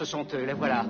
ce sont eux, les voilà.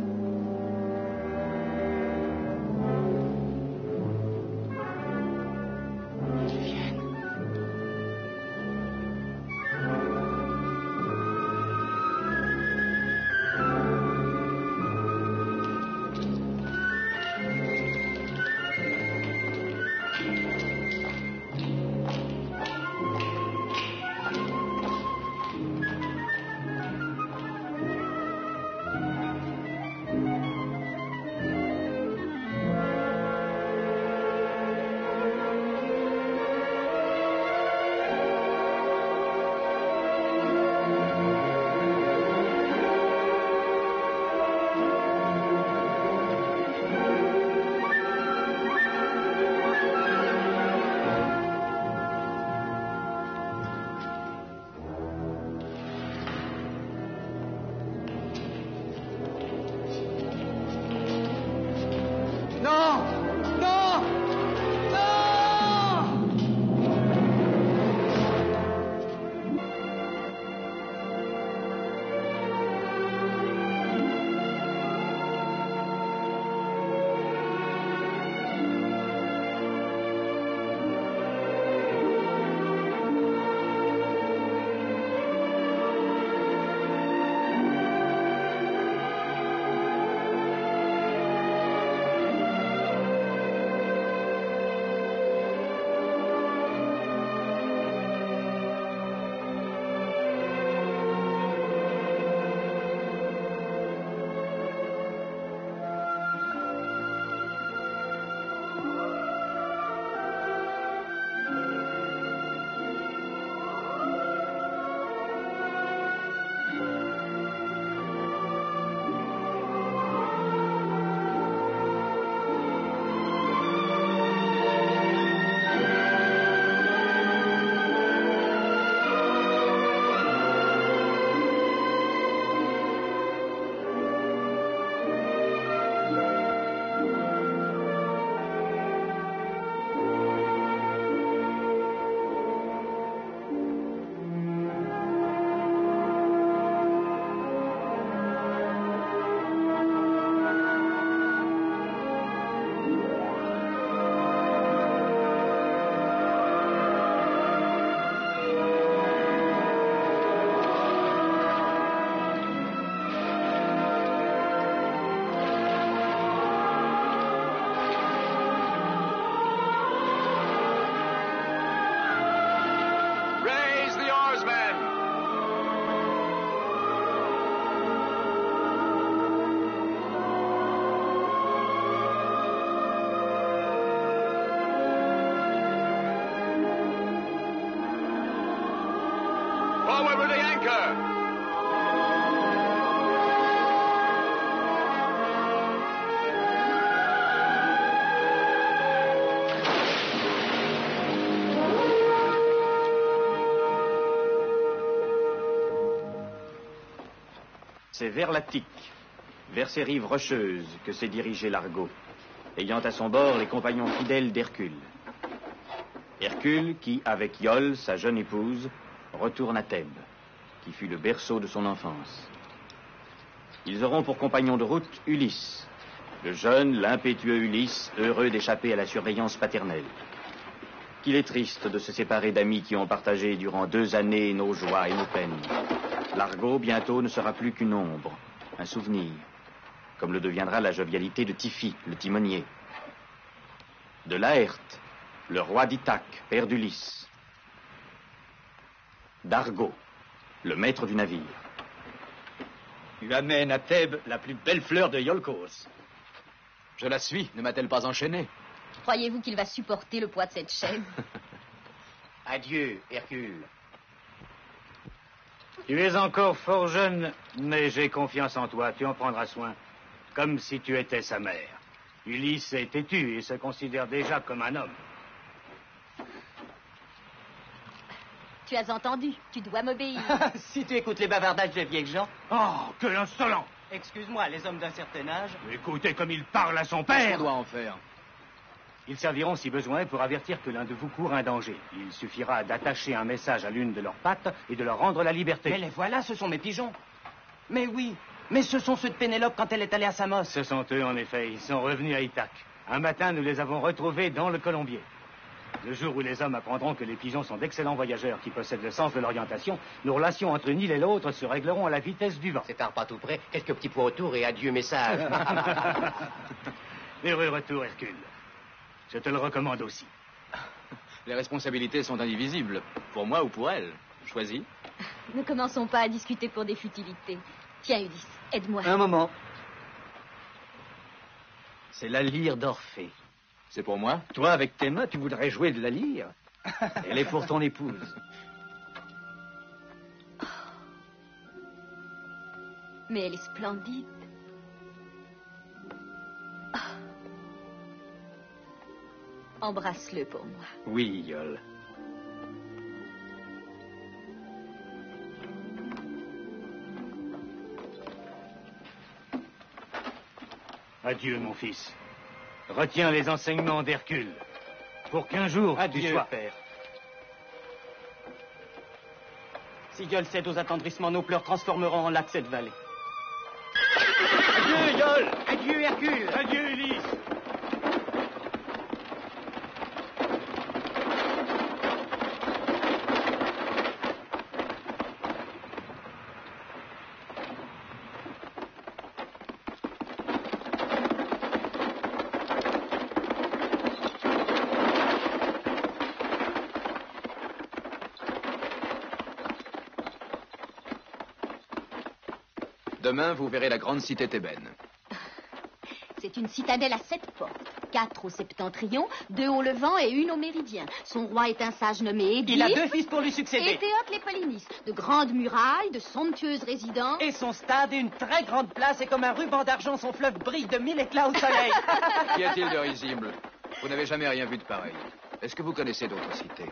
C'est vers l'Attique, vers ces rives rocheuses, que s'est dirigé l'Argo, ayant à son bord les compagnons fidèles d'Hercule. Hercule qui, avec Iole, sa jeune épouse, retourne à Thèbes, qui fut le berceau de son enfance. Ils auront pour compagnon de route Ulysse, le jeune, l'impétueux Ulysse, heureux d'échapper à la surveillance paternelle. Qu'il est triste de se séparer d'amis qui ont partagé durant 2 années nos joies et nos peines. L'Argo, bientôt, ne sera plus qu'une ombre, un souvenir, comme le deviendra la jovialité de Typhie, le timonier. De Laërte, le roi d'Ithaque, père d'Ulysse. d'Argo, le maître du navire. Tu amènes à Thèbes la plus belle fleur de Iolcos. Je la suis, ne m'a-t-elle pas enchaîné? Croyez-vous qu'il va supporter le poids de cette chaîne? Adieu, Hercule. Tu es encore fort jeune, mais j'ai confiance en toi, tu en prendras soin, comme si tu étais sa mère. Ulysse est têtu et se considère déjà comme un homme. Tu as entendu, tu dois m'obéir. Si tu écoutes les bavardages des vieilles gens. Oh, quel insolent! Excuse-moi, les hommes d'un certain âge... Écoutez comme il parle à son Qu'est-ce père! qu'on doit en faire? Ils serviront si besoin pour avertir que l'un de vous court un danger. Il suffira d'attacher un message à l'une de leurs pattes et de leur rendre la liberté. Mais les voilà, ce sont mes pigeons. Mais oui, Mais ce sont ceux de Pénélope quand elle est allée à Samos. Ce sont eux, en effet. Ils sont revenus à Ithaque. Un matin, nous les avons retrouvés dans le colombier. Le jour où les hommes apprendront que les pigeons sont d'excellents voyageurs qui possèdent le sens de l'orientation, nos relations entre une île et l'autre se régleront à la vitesse du vent. C'est un pas tout près. Quelques petits points autour et adieu message. Heureux retour, Hercule. Je te le recommande aussi. Les responsabilités sont indivisibles. Pour moi ou pour elle. Choisis. Ne commençons pas à discuter pour des futilités. Tiens, Ulysse, aide-moi. Un moment. C'est la lyre d'Orphée. C'est pour moi? Toi, avec tes mains, tu voudrais jouer de la lyre? Elle est pour ton épouse. Mais elle est splendide. Embrasse-le pour moi. Oui, Yol. Adieu, mon fils. Retiens les enseignements d'Hercule. Pour qu'un jour, tu Adieu, sois... père. Si Yol cède aux attendrissements, nos pleurs transformeront en lac cette vallée. Adieu, Yol! Adieu, Hercule. Adieu, Ulysse! Demain, vous verrez la grande cité thébaine. C'est une citadelle à 7 portes. 4 au septentrion, 2 au levant et 1 au méridien. Son roi est un sage nommé Édip. Il a 2 fils pour lui Et succéder. Théocle et Polynice. De grandes murailles, de somptueuses résidences. Et son stade, une très grande place, et comme un ruban d'argent, son fleuve brille de 1000 éclats au soleil. Qu'y a-t-il de risible? Vous n'avez jamais rien vu de pareil. Est-ce que vous connaissez d'autres cités?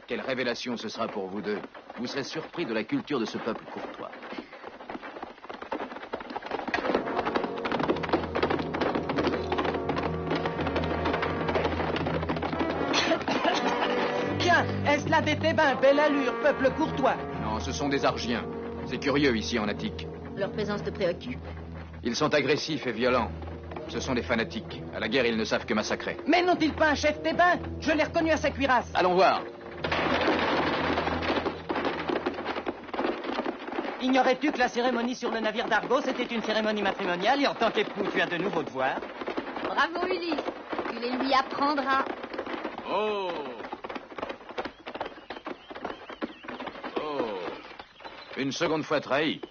Quelle révélation ce sera pour vous deux? Vous serez surpris de la culture de ce peuple courtois. Tiens, est-ce là des Thébains, belle allure, peuple courtois? Non, ce sont des Argiens. C'est curieux ici en Attique. Leur présence te préoccupe. Ils sont agressifs et violents. Ce sont des fanatiques. À la guerre, ils ne savent que massacrer. Mais n'ont-ils pas un chef Thébain? Je l'ai reconnu à sa cuirasse. Allons voir. Ignorais-tu que la cérémonie sur le navire d'Argos était une cérémonie matrimoniale et en tant qu'époux, tu as de nouveaux devoirs? Bravo, Ulysse. Tu les lui apprendras. Oh! Oh! Une seconde fois trahi.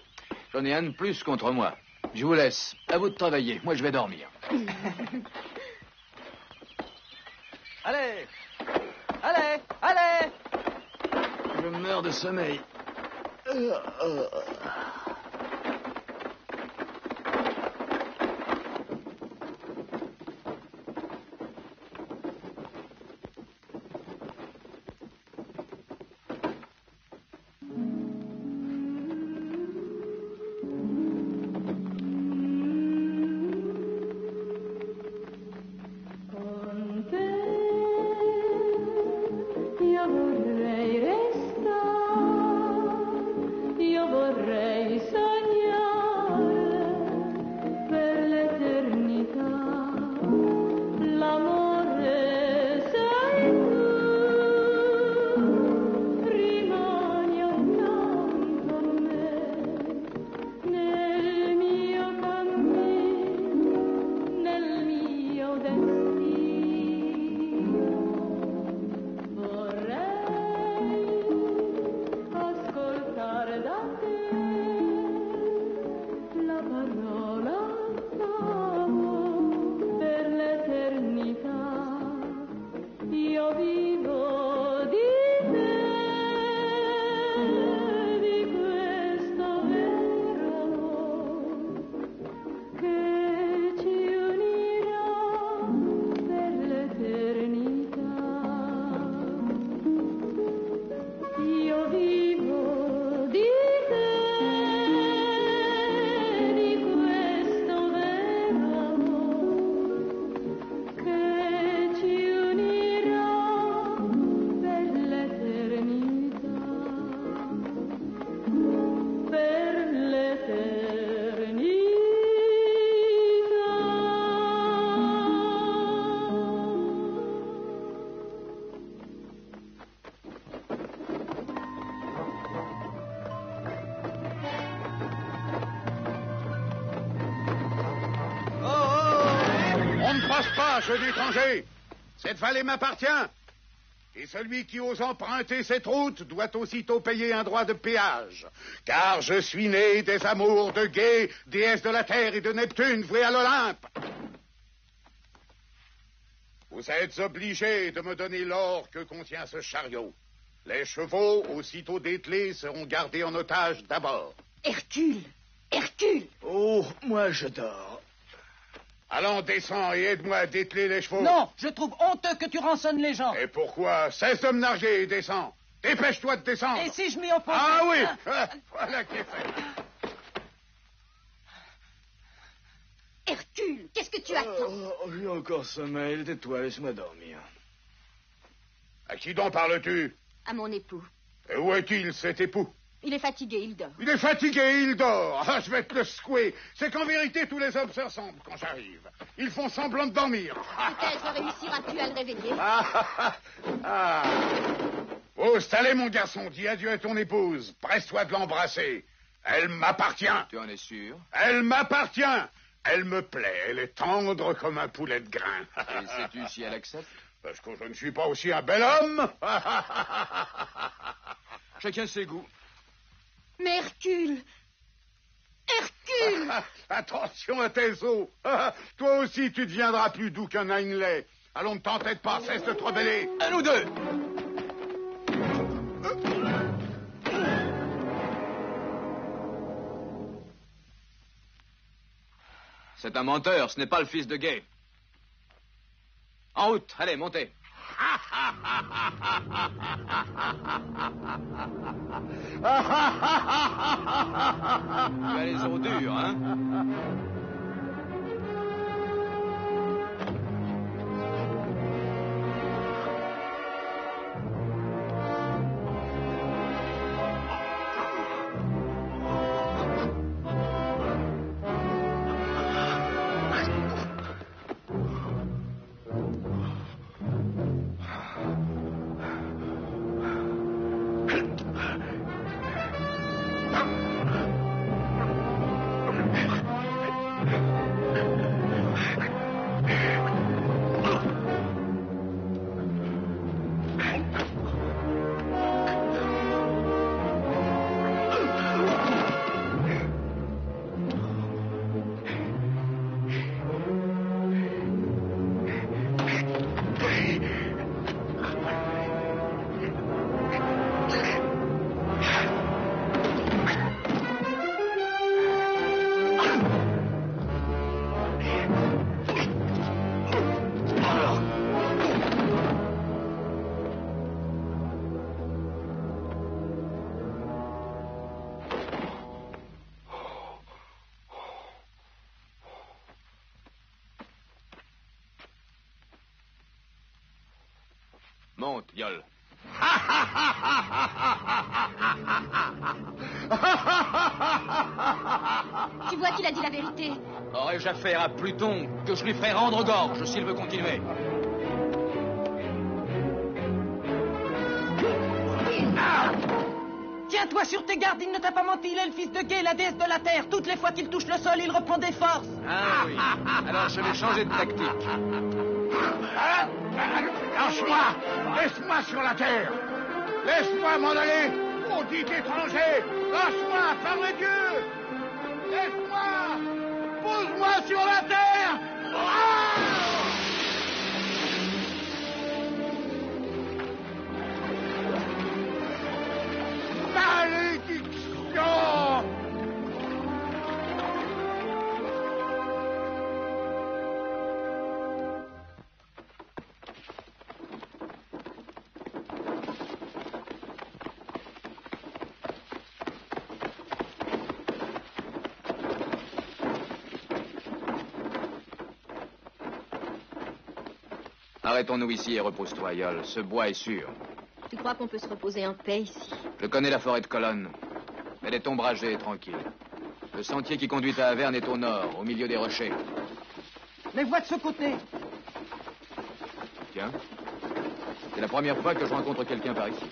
J'en ai un de plus contre moi. Je vous laisse. À vous de travailler. Moi, je vais dormir. Allez! Allez! Allez! Je meurs de sommeil. Io vorrei moi, jeune étranger. Cette vallée m'appartient. Et celui qui ose emprunter cette route doit aussitôt payer un droit de péage. Car je suis né des amours de Gée, déesse de la terre, et de Neptune, vouée à l'Olympe. Vous êtes obligés de me donner l'or que contient ce chariot. Les chevaux, aussitôt dételés, seront gardés en otage d'abord. Hercule! Hercule! Oh, moi je dors. Allons, descends et aide-moi à dételer les chevaux. Non, je trouve honteux que tu rançonnes les gens. Et pourquoi? Cesse de me narguer et descends. Dépêche-toi de descendre. Et si je m'y oppose? Ah oui, voilà qui est fait. Hercule, qu'est-ce que tu attends? Oh, j'ai encore sommeil. Tais-toi, laisse-moi dormir. À qui donc parles-tu? À mon époux. Et où est-il, cet époux? Il est fatigué, il dort. Il est fatigué, il dort. Ah, je vais te le secouer. C'est qu'en vérité, tous les hommes se ressemblent quand j'arrive. Ils font semblant de dormir. Peut-être réussiras-tu à le réveiller. Oh, allez, mon garçon, dis adieu à ton épouse. Presse-toi de l'embrasser. Elle m'appartient. Tu en es sûr? Elle m'appartient. Elle me plaît. Elle est tendre comme un poulet de grain. Et sais-tu si elle accepte? Parce que je ne suis pas aussi un bel homme. Chacun ses goûts. Mais Hercule! Hercule! Attention à tes os. Toi aussi, tu deviendras plus doux qu'un Ainlay. Allons, ne t'entête pas, cesse de te rebeller. À nous deux! C'est un menteur, ce n'est pas le fils de Gée. En route, allez, montez. Tu as les os durs, hein? Monte, Yol. Tu vois qu'il a dit la vérité. Aurais-je affaire à Pluton que je lui ferai rendre gorge s'il veut continuer? Tiens-toi sur tes gardes, il ne t'a pas menti, il est le fils de Gée, la déesse de la terre. Toutes les fois qu'il touche le sol, il reprend des forces. Ah oui. Alors je vais changer de tactique. Lâche-moi! Laisse-moi sur la terre! Laisse-moi m'en aller! Maudit étranger! Lâche-moi, par Dieu! Laisse-moi! Pose-moi sur la terre! Malédiction! Arrêtons-nous ici et repose-toi, Yol. Ce bois est sûr. Tu crois qu'on peut se reposer en paix ici? Je connais la forêt de Colonne. Elle est ombragée et tranquille. Le sentier qui conduit à Averne est au nord, au milieu des rochers. Mais vois de ce côté. Tiens. C'est la première fois que je rencontre quelqu'un par ici.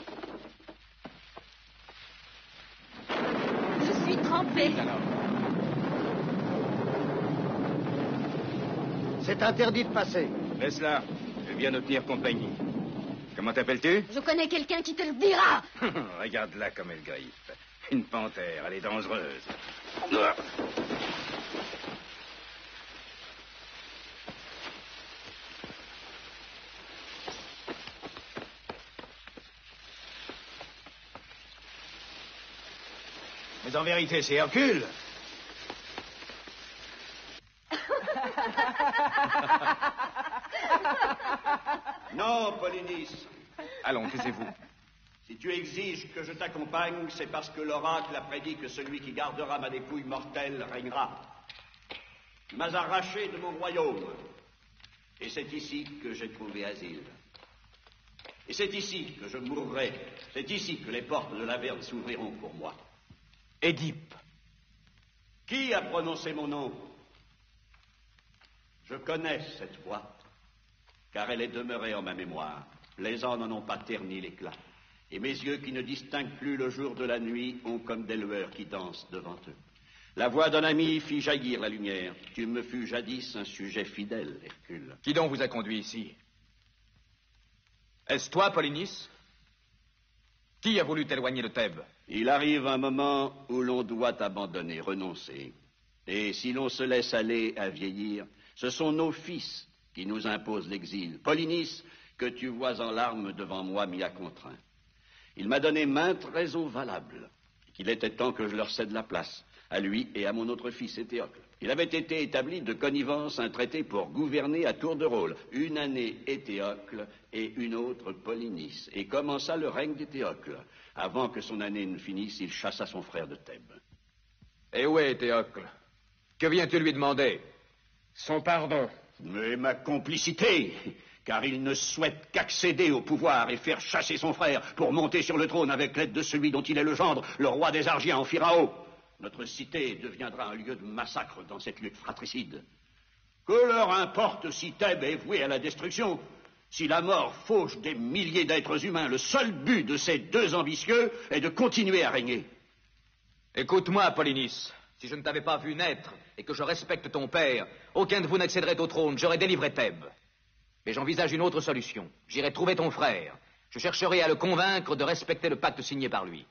Je suis trempée. Alors. C'est interdit de passer. Laisse-la. Je viens nous tenir compagnie. Comment t'appelles-tu? Je connais quelqu'un qui te le dira. Regarde-la comme elle griffe. Une panthère, elle est dangereuse. Mais en vérité, c'est Hercule. Non, Polynice. Allons, taisez-vous. Si tu exiges que je t'accompagne, c'est parce que l'oracle a prédit que celui qui gardera ma dépouille mortelle régnera. Tu m'as arraché de mon royaume. Et c'est ici que j'ai trouvé asile. Et c'est ici que je mourrai. C'est ici que les portes de l'Averne s'ouvriront pour moi. Édipe. Qui a prononcé mon nom? Je connais cette voix, car elle est demeurée en ma mémoire. Les ans n'en ont pas terni l'éclat. Et mes yeux qui ne distinguent plus le jour de la nuit ont comme des lueurs qui dansent devant eux. La voix d'un ami fit jaillir la lumière. Tu me fus jadis un sujet fidèle, Hercule. Qui donc vous a conduit ici? Est-ce toi, Polynice? Qui a voulu t'éloigner de Thèbes? Il arrive un moment où l'on doit abandonner, renoncer. Et si l'on se laisse aller à vieillir, ce sont nos fils qui nous imposent l'exil. Polynice, que tu vois en larmes devant moi, m'y a contraint. Il m'a donné maintes raisons valables, qu'il était temps que je leur cède la place, à lui et à mon autre fils, Éthéocle. Il avait été établi de connivence un traité pour gouverner à tour de rôle. Une année Éthéocle et une autre Polynice. Et commença le règne d'Éthéocle. Avant que son année ne finisse, il chassa son frère de Thèbes. Et où est Éthéocle? Que viens-tu lui demander? Son pardon. Mais ma complicité, car il ne souhaite qu'accéder au pouvoir et faire chasser son frère pour monter sur le trône avec l'aide de celui dont il est le gendre, le roi des Argiens en Phirao. Notre cité deviendra un lieu de massacre dans cette lutte fratricide. Que leur importe si Thèbes est vouée à la destruction, si la mort fauche des milliers d'êtres humains, le seul but de ces deux ambitieux est de continuer à régner. Écoute-moi, Polynice. Si je ne t'avais pas vu naître et que je respecte ton père, aucun de vous n'accéderait au trône, j'aurais délivré Thèbes. Mais j'envisage une autre solution. J'irai trouver ton frère. Je chercherai à le convaincre de respecter le pacte signé par lui.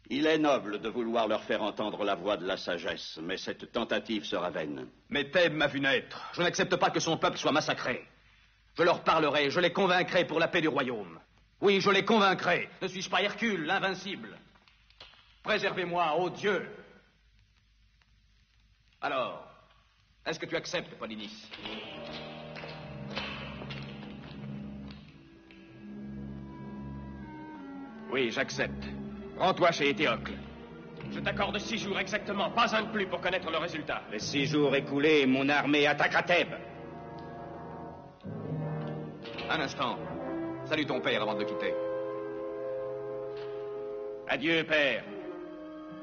Il est noble de vouloir leur faire entendre la voix de la sagesse, mais cette tentative sera vaine. Mais Thèbes m'a vu naître. Je n'accepte pas que son peuple soit massacré. Je leur parlerai, je les convaincrai pour la paix du royaume. Oui, je les convaincrai. Ne suis-je pas Hercule, l'invincible? Préservez-moi, ô Dieu. Alors, est-ce que tu acceptes, Polynice? Oui, j'accepte. Rends-toi chez Éthéocle. Je t'accorde 6 jours exactement, pas un de plus pour connaître le résultat. Les 6 jours écoulés, mon armée attaquera Thèbes. Un instant. Salue ton père avant de le quitter. Adieu, père.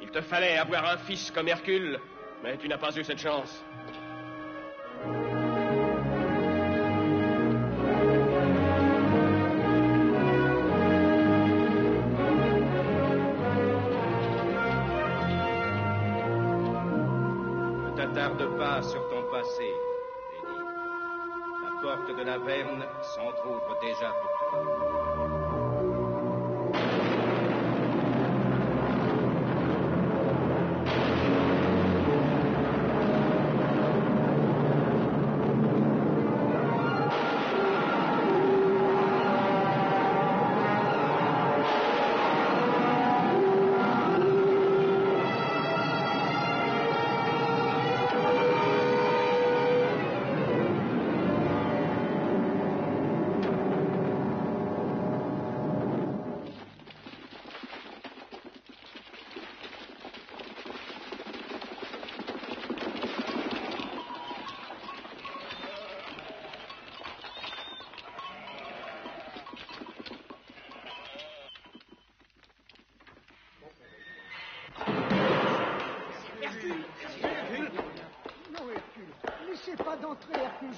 Il te fallait avoir un fils comme Hercule, mais tu n'as pas eu cette chance. Ne t'attarde pas sur ton passé, Eddie. La porte de l'Averne s'entr'ouvre déjà pour toi.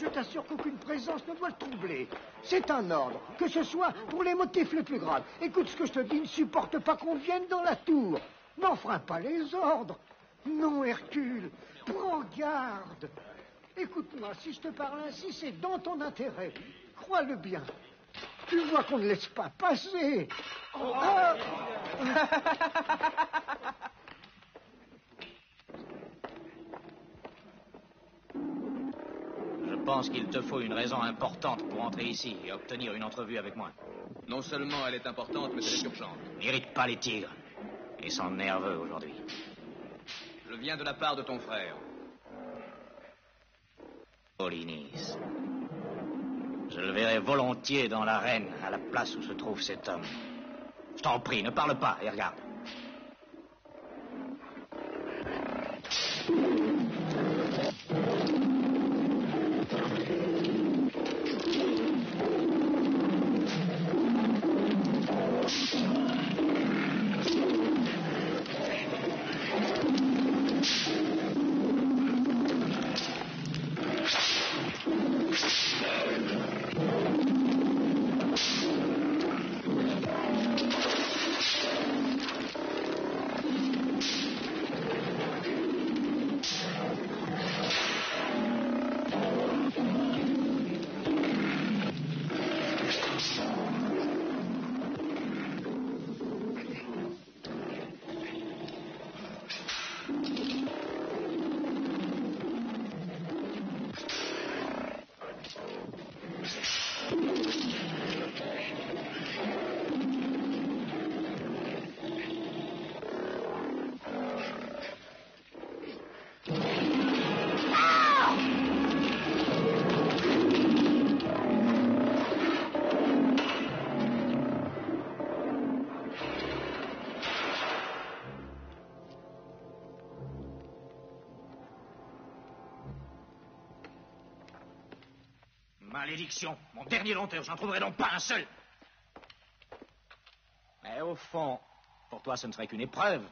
Je t'assure qu'aucune présence ne doit le troubler. C'est un ordre, que ce soit pour les motifs les plus graves. Écoute ce que je te dis, ne supporte pas qu'on vienne dans la tour. N'enfreins pas les ordres. Non, Hercule, prends garde. Écoute-moi, si je te parle ainsi, c'est dans ton intérêt. Crois-le bien. Tu vois qu'on ne laisse pas passer. Ah. Je pense qu'il te faut une raison importante pour entrer ici et obtenir une entrevue avec moi. Non seulement elle est importante, mais elle est urgente. N'irrite pas les tigres. Ils sont nerveux aujourd'hui. Je viens de la part de ton frère. Polynice. Je le verrai volontiers dans l'arène, à la place où se trouve cet homme. Je t'en prie, ne parle pas et regarde. Malédiction, mon dernier dompteur, j'en trouverai donc pas un seul. Mais au fond, pour toi, ce ne serait qu'une épreuve.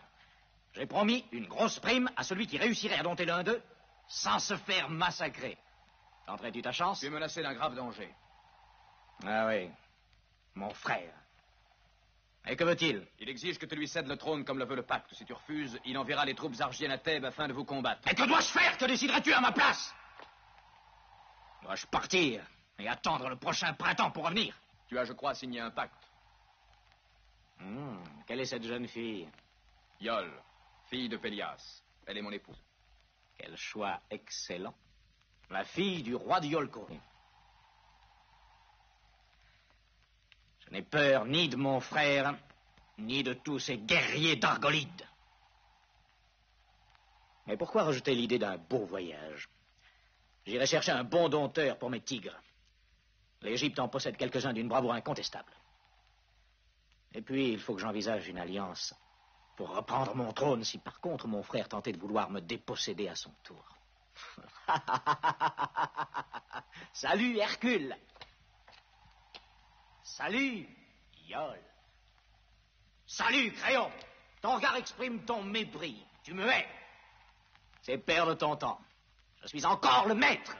J'ai promis une grosse prime à celui qui réussirait à dompter l'un d'eux sans se faire massacrer. Tenterais-tu ta chance? Tu es menacé d'un grave danger. Ah oui, mon frère. Et que veut-il? Il exige que tu lui cèdes le trône comme le veut le pacte. Si tu refuses, il enverra les troupes argiennes à Thèbes afin de vous combattre. Et que dois-je faire? Que déciderais-tu à ma place? Dois-je partir et attendre le prochain printemps pour revenir? Tu as, je crois, signé un pacte. Quelle est cette jeune fille? Iole, fille de Pélias. Elle est mon épouse. Quel choix excellent. La fille du roi de Iolco. Je n'ai peur ni de mon frère, ni de tous ces guerriers d'Argolide. Mais pourquoi rejeter l'idée d'un beau voyage? J'irai chercher un bon dompteur pour mes tigres. L'Égypte en possède quelques-uns d'une bravoure incontestable. Et puis, il faut que j'envisage une alliance pour reprendre mon trône si par contre mon frère tentait de vouloir me déposséder à son tour. Salut, Hercule. Salut, Iole. Salut, Créon. Ton regard exprime ton mépris. Tu me hais. C'est perdre ton temps. Je suis encore le maître.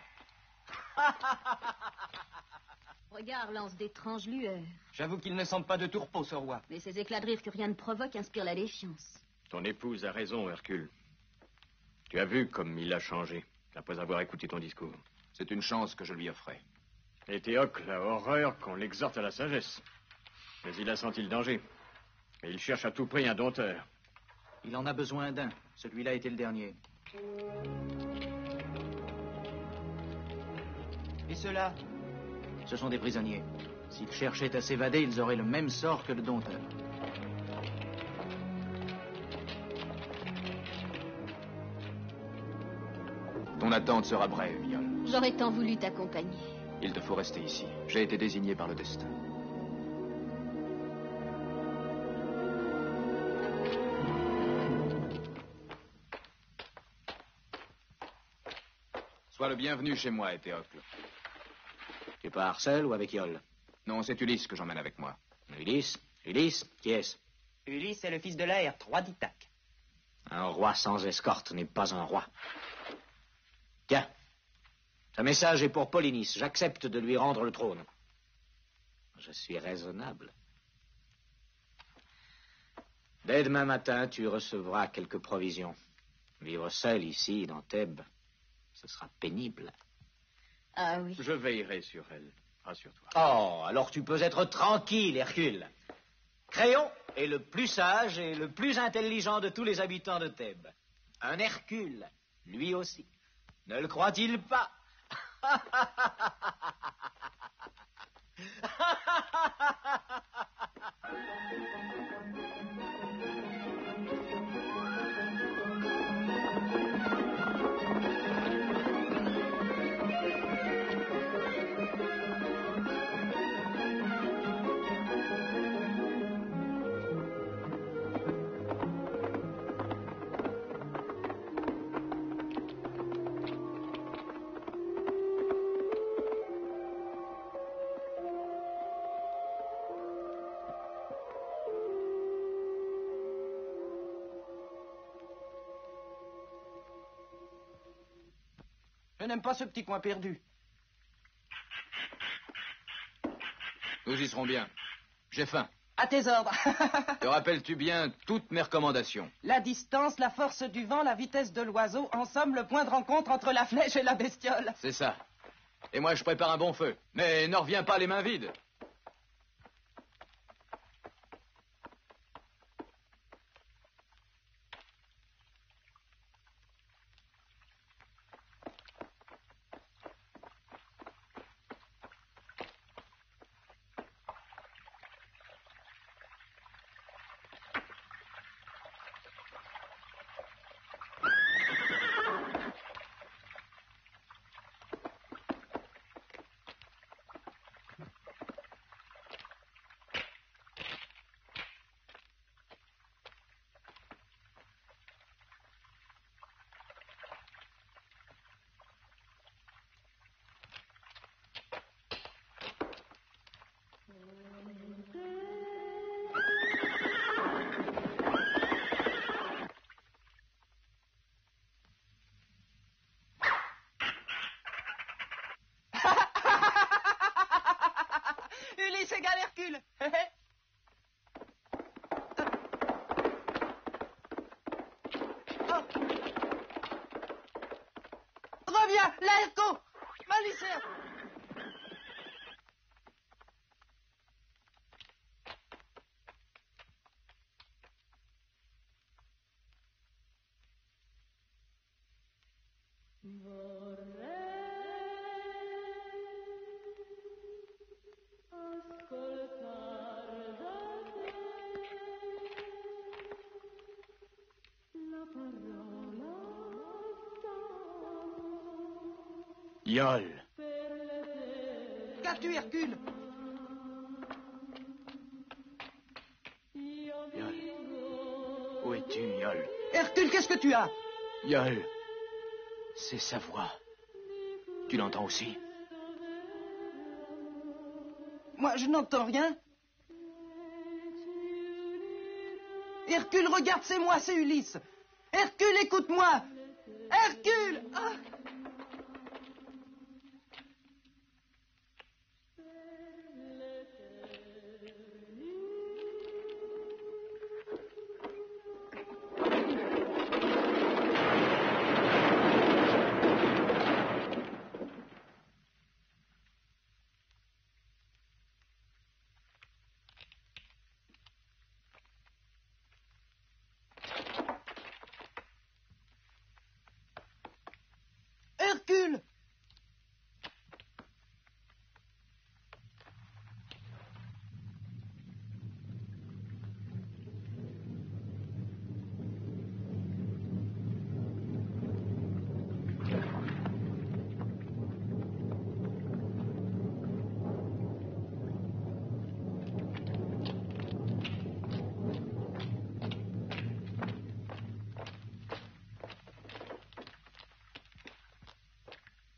Regard lance d'étranges lueurs. J'avoue qu'il ne semble pas de tout repos, ce roi. Mais ces éclats de rire que rien ne provoque inspirent la défiance. Ton épouse a raison, Hercule. Tu as vu comme il a changé après avoir écouté ton discours. C'est une chance que je lui offrais. Et Théocle a horreur qu'on l'exhorte à la sagesse. Mais il a senti le danger. Et il cherche à tout prix un dompteur. Il en a besoin d'un. Celui-là était le dernier. Et ceux-là? Ce sont des prisonniers. S'ils cherchaient à s'évader, ils auraient le même sort que le dompteur. Ton attente sera brève, Iole. J'aurais tant voulu t'accompagner. Il te faut rester ici. J'ai été désigné par le destin. Sois le bienvenu chez moi, Théocle. Tu pars seul ou avec Iole? Non, c'est Ulysse que j'emmène avec moi. Ulysse? Ulysse? Qui est-ce? Ulysse est le fils de l'Air, roi d'Ithaque. Un roi sans escorte n'est pas un roi. Tiens, ce message est pour Polynice. J'accepte de lui rendre le trône. Je suis raisonnable. Dès demain matin, tu recevras quelques provisions. Vivre seul ici, dans Thèbes, Ce sera pénible. Ah oui. Je veillerai sur elle, rassure-toi. Oh, alors tu peux être tranquille, Hercule. Créon est le plus sage et le plus intelligent de tous les habitants de Thèbes. Un Hercule, lui aussi. Ne le croit-il pas? Je n'aime pas ce petit coin perdu. Nous y serons bien. J'ai faim. À tes ordres. Te rappelles-tu bien toutes mes recommandations? La distance, la force du vent, la vitesse de l'oiseau, en somme, le point de rencontre entre la flèche et la bestiole. C'est ça. Et moi, je prépare un bon feu. Mais ne reviens pas les mains vides. Ulysse égale Hercule. Oh. Reviens, Laërco, Malisseur. Iole. Qu'as-tu, Hercule? Iole. Où es-tu, Iole? Hercule, qu'est-ce que tu as? Iole. C'est sa voix. Tu l'entends aussi? Moi, je n'entends rien. Hercule, regarde, c'est moi, c'est Ulysse. Hercule, écoute-moi. Hercule! Ah. Hercule!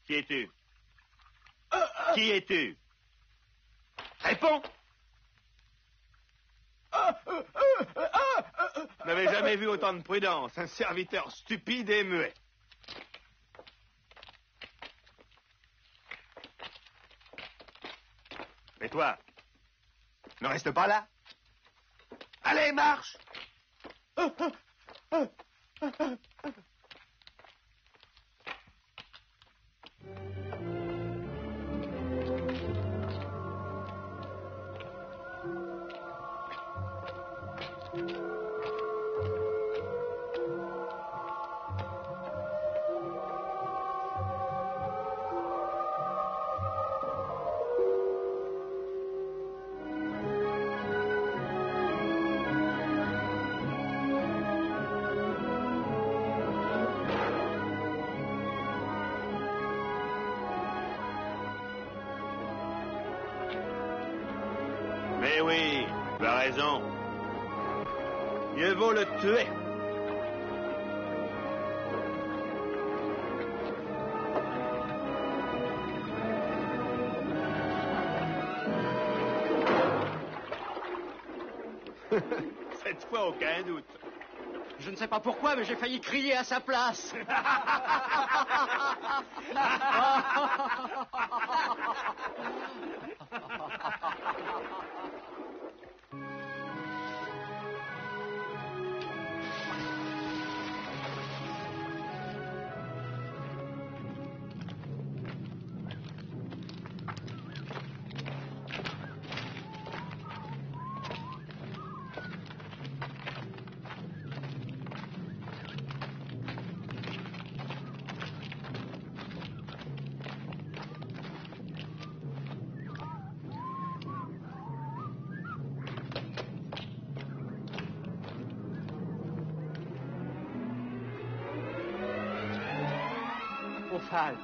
Qui es-tu? Qui es-tu? Réponds! Je n'avais jamais vu autant de prudence, un serviteur stupide et muet. Et toi, ne reste pas là. Allez, marche! Mais oui, tu as raison. Mieux vaut le tuer. Cette fois, aucun doute. Je ne sais pas pourquoi, mais j'ai failli crier à sa place. Ophale.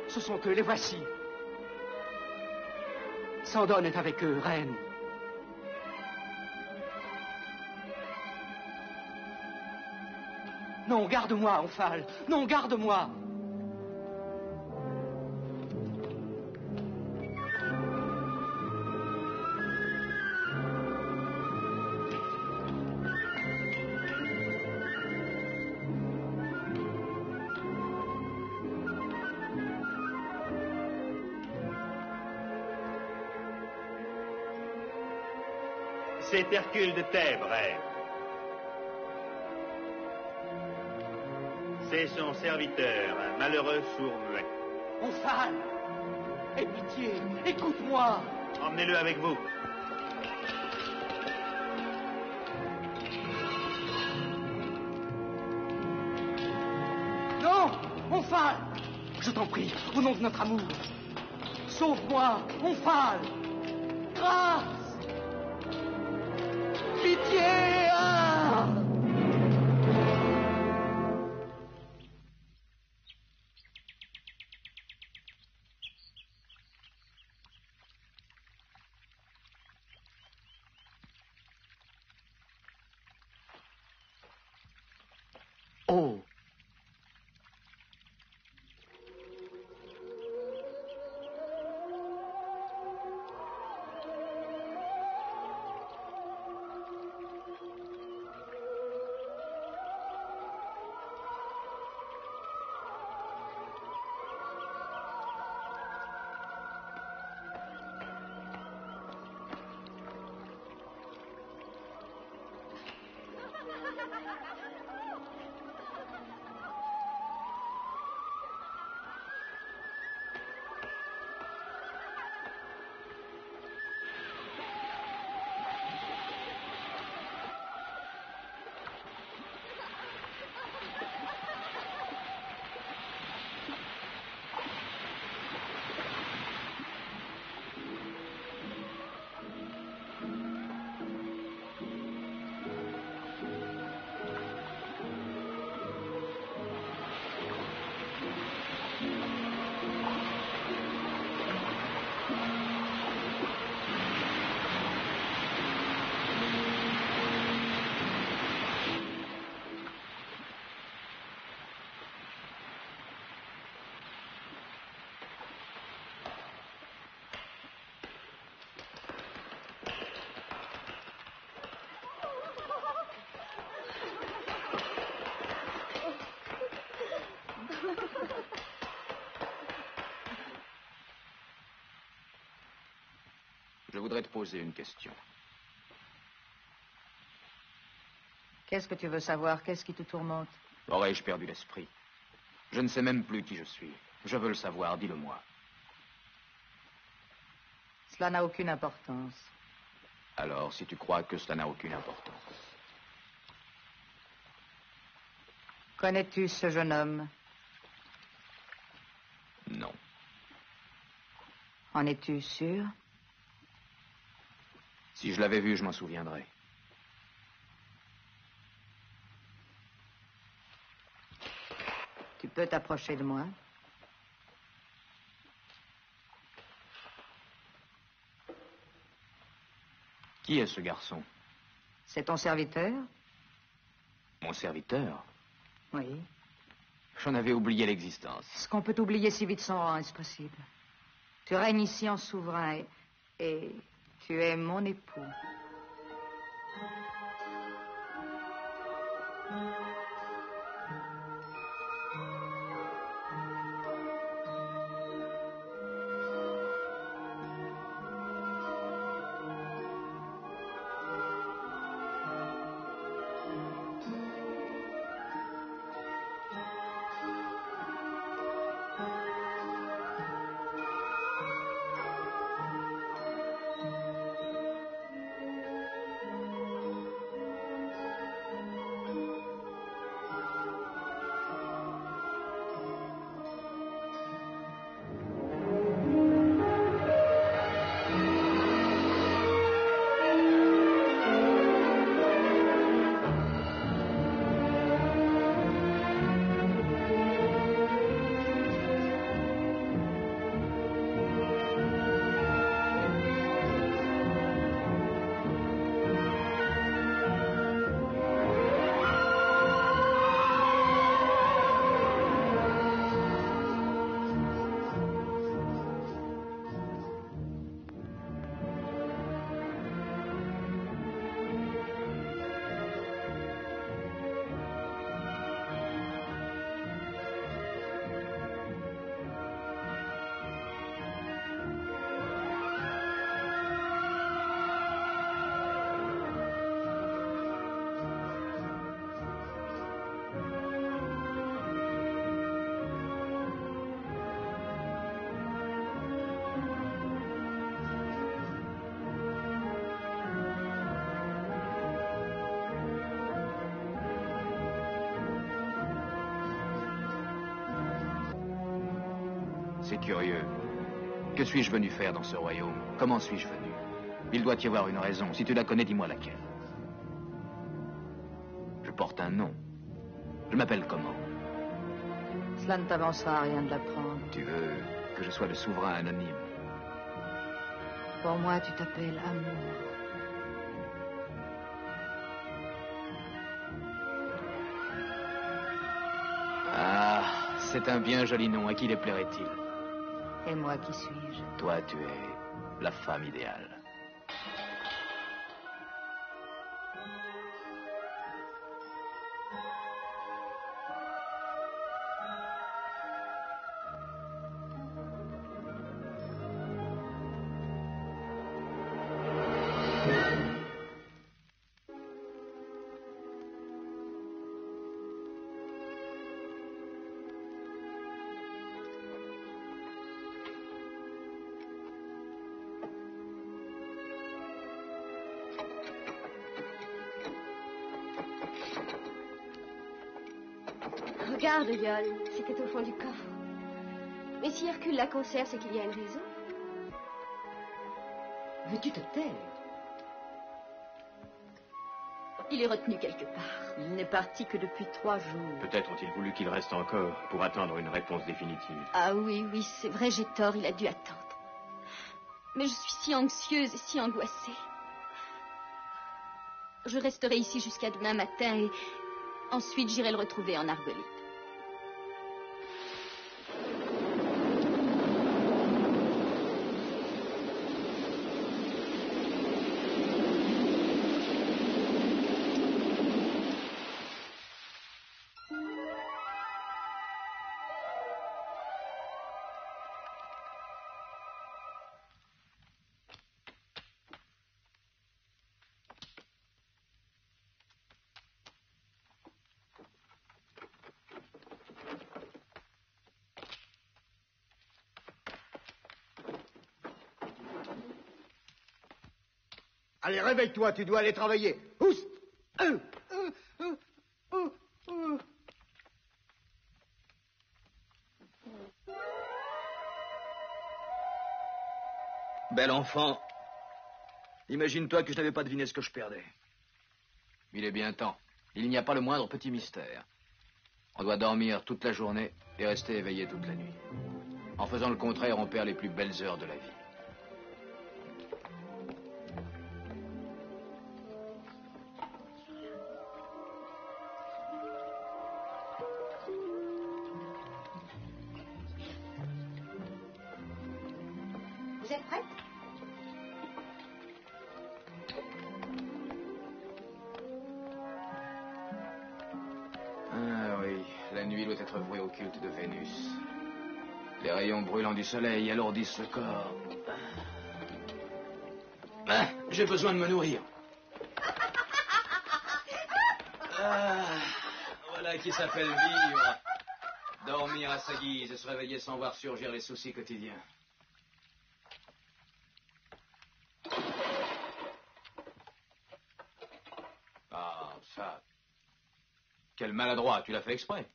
Ce sont eux, les voici. Sandone est avec eux, reine. Non, garde-moi, Ophale. Non, garde-moi. C'est Hercule de Thèbes, reine. C'est son serviteur, un malheureux sourd-muet. Ophale. Aie pitié, écoute-moi. Emmenez-le avec vous. Non, Ophale. Je t'en prie, au nom de notre amour. Sauve-moi, Ophale. Grâce. Pitié! Ah! Oh! Je voudrais te poser une question. Qu'est-ce que tu veux savoir? Qu'est-ce qui te tourmente? Aurais-je perdu l'esprit? Je ne sais même plus qui je suis. Je veux le savoir, dis-le-moi. Cela n'a aucune importance. Alors, si tu crois que cela n'a aucune importance. Connais-tu ce jeune homme? Non. En es-tu sûr? Si je l'avais vu, je m'en souviendrais. Tu peux t'approcher de moi? Qui est ce garçon? C'est ton serviteur? Mon serviteur? Oui. J'en avais oublié l'existence. Est-ce qu'on peut oublier si vite son rang? Est-ce possible? Tu règnes ici en souverain et tu es mon époux. C'est curieux. Que suis-je venu faire dans ce royaume? Comment suis-je venu? Il doit y avoir une raison. Si tu la connais, dis-moi laquelle. Je porte un nom. Je m'appelle comment? Cela ne t'avancera à rien de l'apprendre. Tu veux que je sois le souverain anonyme? Pour moi, tu t'appelles Amour. Ah, c'est un bien joli nom. À qui les plairait-il? Et moi, qui suis-je? Toi, tu es la femme idéale. Regarde, Yol, c'était au fond du coffre. Mais si Hercule la conserve, c'est qu'il y a une raison. Veux-tu te taire? Il est retenu quelque part. Il n'est parti que depuis 3 jours. Peut-être ont-ils voulu qu'il reste encore pour attendre une réponse définitive. Ah oui, oui, c'est vrai, j'ai tort, il a dû attendre. Mais je suis si anxieuse et si angoissée. Je resterai ici jusqu'à demain matin et ensuite j'irai le retrouver en Argolide. Allez, réveille-toi, tu dois aller travailler. Oust! Bel enfant. Imagine-toi que je n'avais pas deviné ce que je perdais. Il est bien temps. Il n'y a pas le moindre petit mystère. On doit dormir toute la journée et rester éveillé toute la nuit. En faisant le contraire, on perd les plus belles heures de la vie. C'est prête? Ah oui, la nuit doit être vouée au culte de Vénus. Les rayons brûlants du soleil alourdissent le corps. Ah, j'ai besoin de me nourrir. Ah, voilà qui s'appelle vivre. Dormir à sa guise et se réveiller sans voir surgir les soucis quotidiens. Ah, ça... Quel maladroit, tu l'as fait exprès.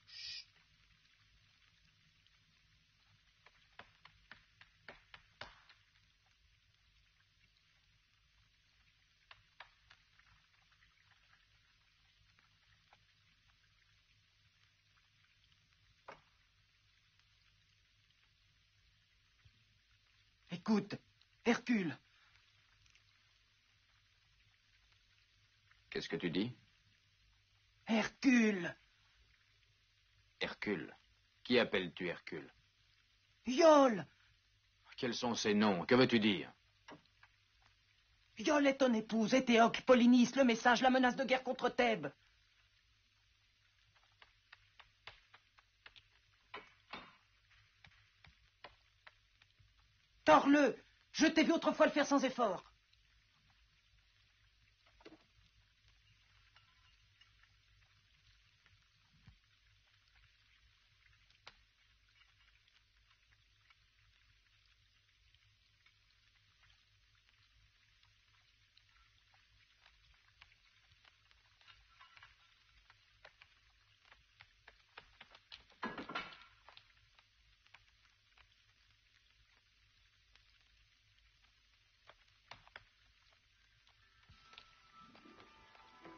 Chut. Écoute, Hercule. Qu'est-ce que tu dis? Hercule. Hercule. Qui appelles-tu Hercule? Iole. Quels sont ces noms? Que veux-tu dire? Iole est ton épouse, et Théocle, Polynice, le message, la menace de guerre contre Thèbes. Torle, je t'ai vu autrefois le faire sans effort.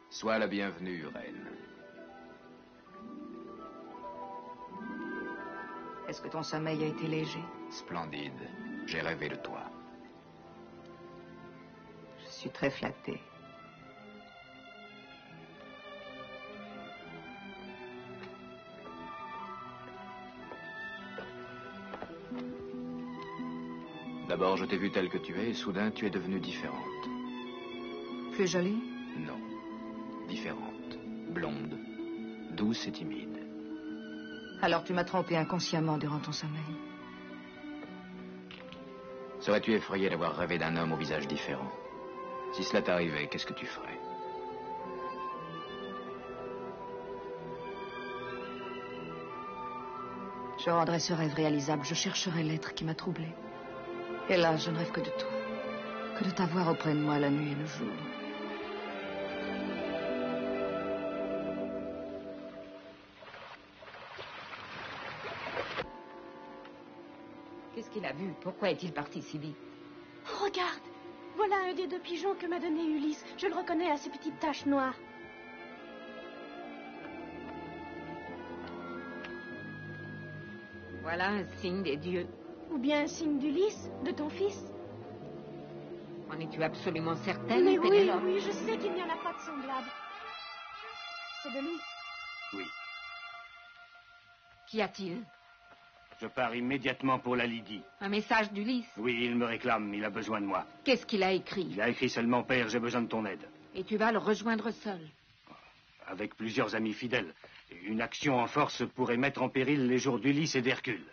Sois la bienvenue, reine. Est-ce que ton sommeil a été léger? Splendide. J'ai rêvé de toi. Je suis très flattée. D'abord, je t'ai vue telle que tu es, et soudain, tu es devenue différente. Plus jolie? Non. Différente. Blonde. Douce et timide. Alors tu m'as trompé inconsciemment durant ton sommeil. Serais-tu effrayé d'avoir rêvé d'un homme au visage différent? Si cela t'arrivait, qu'est-ce que tu ferais? Je rendrai ce rêve réalisable. Je chercherai l'être qui m'a troublée. Et là, je ne rêve que de toi. Que de t'avoir auprès de moi la nuit et le jour. Qu'est-ce qu'il a vu? Pourquoi est-il parti si vite? Regarde, voilà un des deux pigeons que m'a donné Ulysse. Je le reconnais à ses petites taches noires. Voilà un signe des dieux. Ou bien un signe d'Ulysse, de ton fils. En es-tu absolument certaine, Mais oui, Pénélope? oui, je sais qu'il n'y en a pas de semblable. C'est de lui. Oui. Qu'y a-t-il? Je pars immédiatement pour la Lydie. Un message d'Ulysse? Oui, il me réclame, il a besoin de moi. Qu'est-ce qu'il a écrit? Il a écrit seulement, Père, j'ai besoin de ton aide. Et tu vas le rejoindre seul? Avec plusieurs amis fidèles. Une action en force pourrait mettre en péril les jours d'Ulysse et d'Hercule.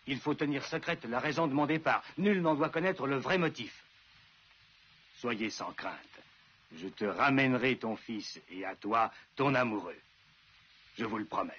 Il faut tenir secrète la raison de mon départ. Nul n'en doit connaître le vrai motif. Soyez sans crainte. Je te ramènerai ton fils et à toi, ton amoureux. Je vous le promets.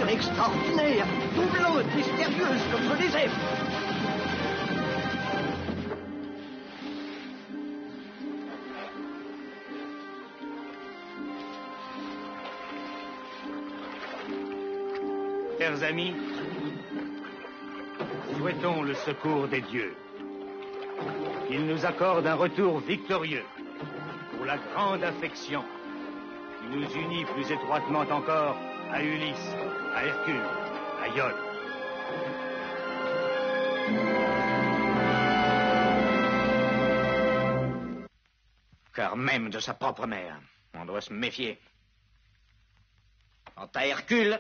Extraordinaire, doublante, mystérieuse, comme je les aime. Chers amis, souhaitons le secours des dieux. Qu'ils nous accordent un retour victorieux pour la grande affection qui nous unit plus étroitement encore à Ulysse, à Hercule, à Iole. Car même de sa propre mère, on doit se méfier. Quant à Hercule,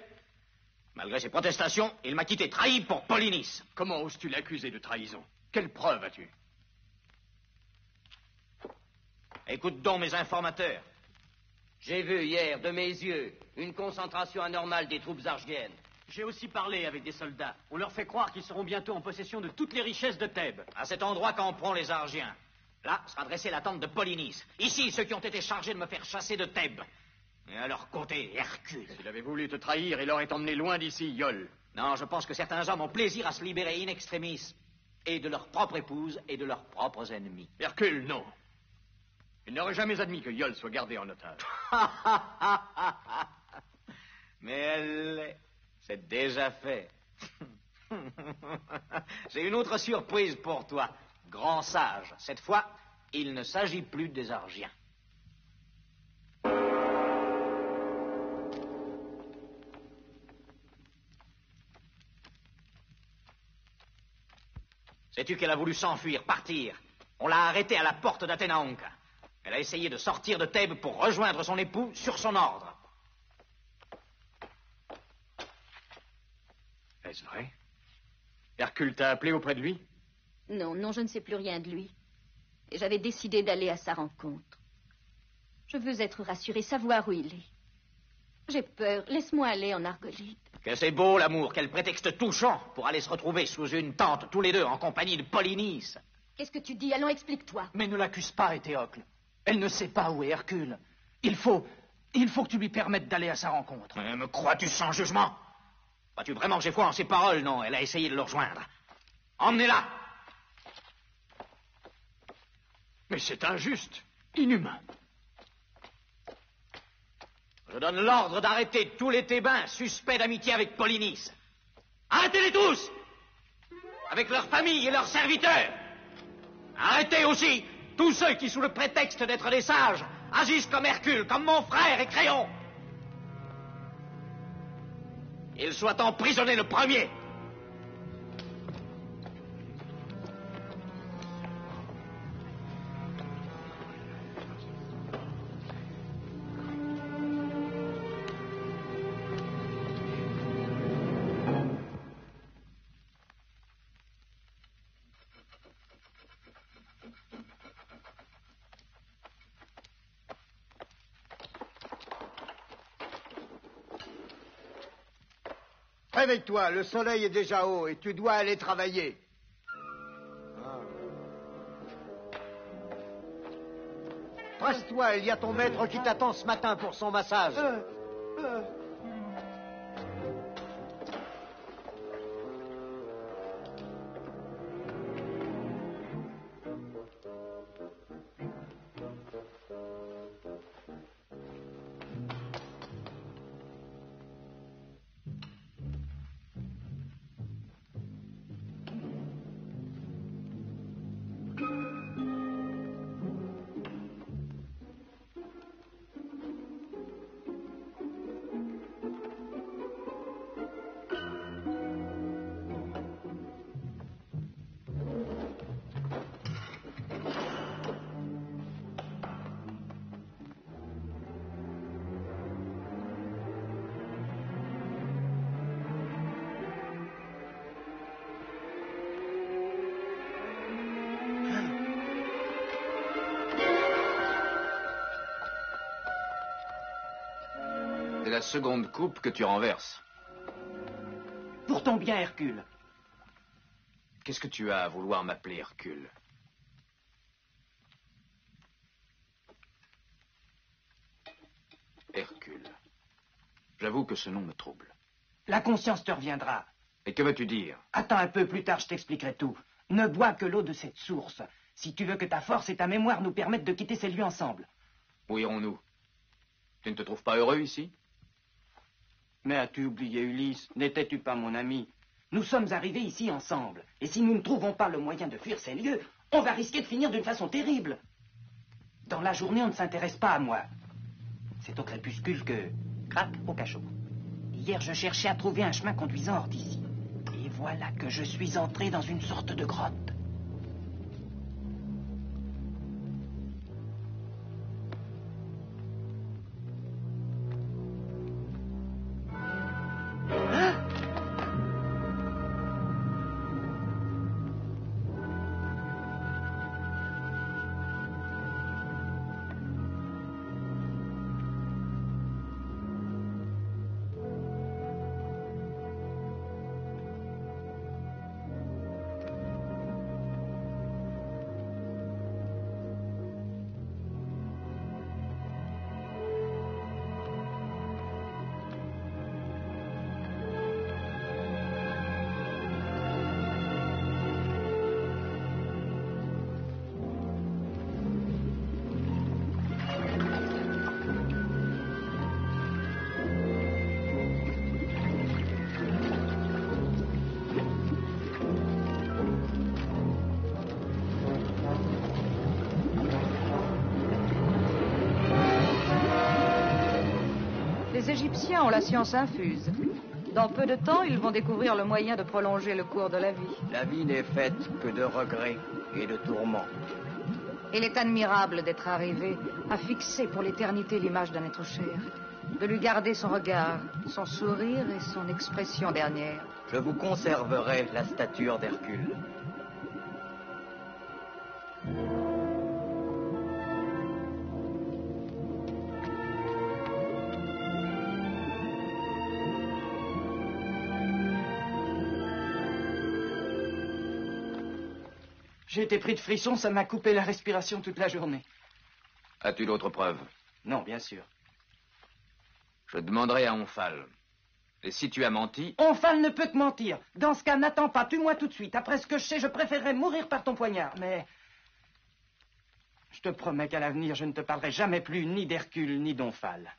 malgré ses protestations, il m'a quitté trahi pour Polynice. Comment oses-tu l'accuser de trahison? Quelle preuve as-tu? Écoute donc mes informateurs. J'ai vu hier, de mes yeux, une concentration anormale des troupes argiennes. J'ai aussi parlé avec des soldats. On leur fait croire qu'ils seront bientôt en possession de toutes les richesses de Thèbes. À cet endroit camperont les Argiens. Là sera dressée la tente de Polynice. Ici, ceux qui ont été chargés de me faire chasser de Thèbes. Et à leur côté, Hercule. S'il avait voulu te trahir, il aurait emmené loin d'ici, Iole. Non, je pense que certains hommes ont plaisir à se libérer in extremis. Et de leur propre épouse et de leurs propres ennemis. Hercule, non. Il n'aurait jamais admis que Iole soit gardé en otage. Mais elle l'est. C'est déjà fait. J'ai une autre surprise pour toi, grand sage. Cette fois, il ne s'agit plus des Argiens. Sais-tu qu'elle a voulu s'enfuir, partir? On l'a arrêtée à la porte d'Athénaonca. Elle a essayé de sortir de Thèbes pour rejoindre son époux sur son ordre. Est-ce vrai? Hercule t'a appelé auprès de lui? Non, non, je ne sais plus rien de lui. Et j'avais décidé d'aller à sa rencontre. Je veux être rassurée, savoir où il est. J'ai peur, laisse-moi aller en Argolide. Que c'est beau, l'amour, quel prétexte touchant pour aller se retrouver sous une tente, tous les deux, en compagnie de Polynice. Qu'est-ce que tu dis? Allons, explique-toi. Mais ne l'accuse pas, Éthéocle. Elle ne sait pas où est Hercule. Il faut que tu lui permettes d'aller à sa rencontre. Me crois-tu sans jugement? Crois-tu vraiment que j'ai foi en ses paroles? Non, elle a essayé de le rejoindre. Emmenez-la! Mais c'est injuste, inhumain. Je donne l'ordre d'arrêter tous les Thébains suspects d'amitié avec Polynice. Arrêtez-les tous! Avec leurs familles et leurs serviteurs. Arrêtez aussi tous ceux qui, sous le prétexte d'être des sages, agissent comme Hercule, comme mon frère et Créon. Ils soient emprisonnés le premier. Réveille-toi, le soleil est déjà haut et tu dois aller travailler. Presse-toi, il y a ton maître qui t'attend ce matin pour son massage. C'est la seconde coupe que tu renverses. Pour ton bien, Hercule. Qu'est-ce que tu as à vouloir m'appeler Hercule? Hercule. J'avoue que ce nom me trouble. La conscience te reviendra. Et que veux-tu dire? Attends un peu, plus tard je t'expliquerai tout. Ne bois que l'eau de cette source, si tu veux que ta force et ta mémoire nous permettent de quitter ces lieux ensemble. Où irons-nous? Tu ne te trouves pas heureux ici? Mais as-tu oublié Ulysse? N'étais-tu pas mon ami? Nous sommes arrivés ici ensemble. Et si nous ne trouvons pas le moyen de fuir ces lieux, on va risquer de finir d'une façon terrible. Dans la journée, on ne s'intéresse pas à moi. C'est au crépuscule que... Crac, au cachot. Hier, je cherchais à trouver un chemin conduisant hors d'ici. Et voilà que je suis entré dans une sorte de grotte. Les Égyptiens ont la science infuse. Dans peu de temps, ils vont découvrir le moyen de prolonger le cours de la vie. La vie n'est faite que de regrets et de tourments. Il est admirable d'être arrivé à fixer pour l'éternité l'image d'un être cher, de lui garder son regard, son sourire et son expression dernière. Je vous conserverai la stature d'Hercule. J'ai été pris de frissons, ça m'a coupé la respiration toute la journée. As-tu d'autres preuves? Non, bien sûr. Je demanderai à Omphale. Et si tu as menti... Omphale ne peut que mentir. Dans ce cas, n'attends pas, tue-moi tout de suite. Après ce que je sais, je préférerais mourir par ton poignard. Mais je te promets qu'à l'avenir, je ne te parlerai jamais plus ni d'Hercule, ni d'Omphale.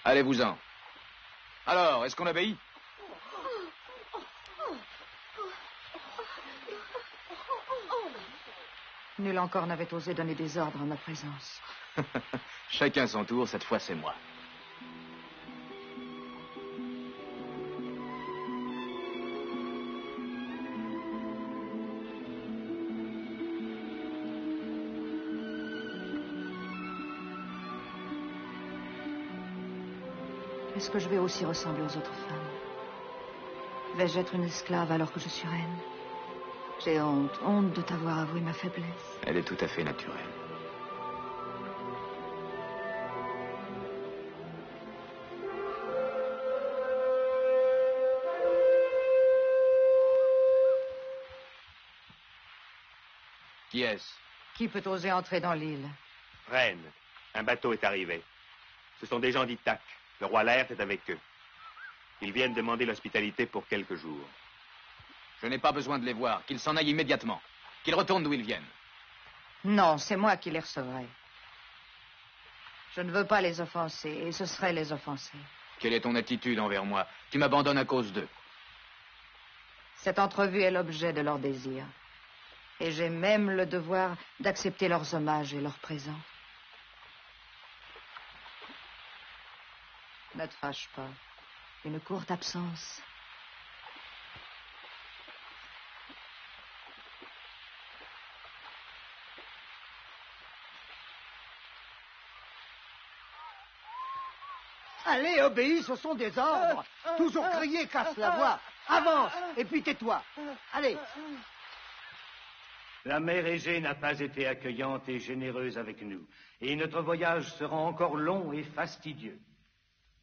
Allez-vous-en. Alors, est-ce qu'on obéit? Nul encore n'avait osé donner des ordres en ma présence. Chacun son tour, cette fois c'est moi. Est-ce que je vais aussi ressembler aux autres femmes? Vais-je être une esclave alors que je suis reine? J'ai honte de t'avoir avoué ma faiblesse. Elle est tout à fait naturelle. Qui est-ce? Qui peut oser entrer dans l'île? Reine, un bateau est arrivé. Ce sont des gens d'Ithaque. Le roi Laërte est avec eux. Ils viennent demander l'hospitalité pour quelques jours. Je n'ai pas besoin de les voir. Qu'ils s'en aillent immédiatement. Qu'ils retournent d'où ils viennent. Non, c'est moi qui les recevrai. Je ne veux pas les offenser, et ce serait les offenser. Quelle est ton attitude envers moi? Tu m'abandonnes à cause d'eux. Cette entrevue est l'objet de leurs désirs. Et j'ai même le devoir d'accepter leurs hommages et leurs présents. Ne te fâche pas. Une courte absence. Allez, obéis, ce sont des ordres. Toujours crier casse la voix. Avance, et puis tais-toi. Allez. La mer Égée n'a pas été accueillante et généreuse avec nous, et notre voyage sera encore long et fastidieux.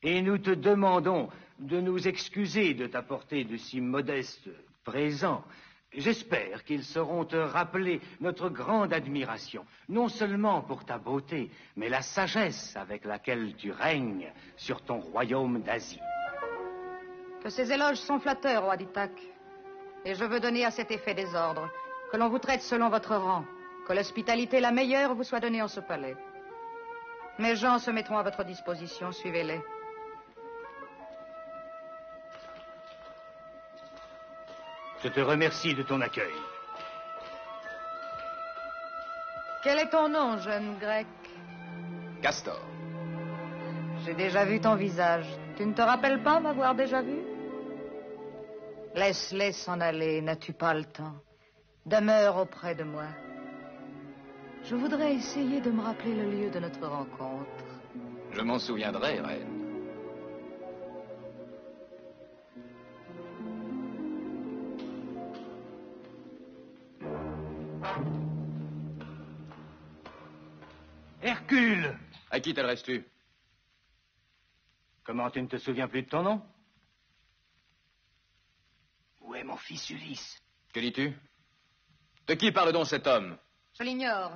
Et nous te demandons de nous excuser de t'apporter de si modestes présents. J'espère qu'ils sauront te rappeler notre grande admiration, non seulement pour ta beauté, mais la sagesse avec laquelle tu règnes sur ton royaume d'Asie. Que ces éloges sont flatteurs, roi d'Ithac. Et je veux donner à cet effet des ordres, que l'on vous traite selon votre rang, que l'hospitalité la meilleure vous soit donnée en ce palais. Mes gens se mettront à votre disposition, suivez-les. Je te remercie de ton accueil. Quel est ton nom, jeune grec? Castor. J'ai déjà vu ton visage. Tu ne te rappelles pas m'avoir déjà vu? Laisse-les s'en aller, n'as-tu pas le temps? Demeure auprès de moi. Je voudrais essayer de me rappeler le lieu de notre rencontre. Je m'en souviendrai, reine. Hercule! À qui t'adresses-tu? Comment, tu ne te souviens plus de ton nom? Où est mon fils Ulysse? Que dis-tu? De qui parle donc cet homme? Je l'ignore.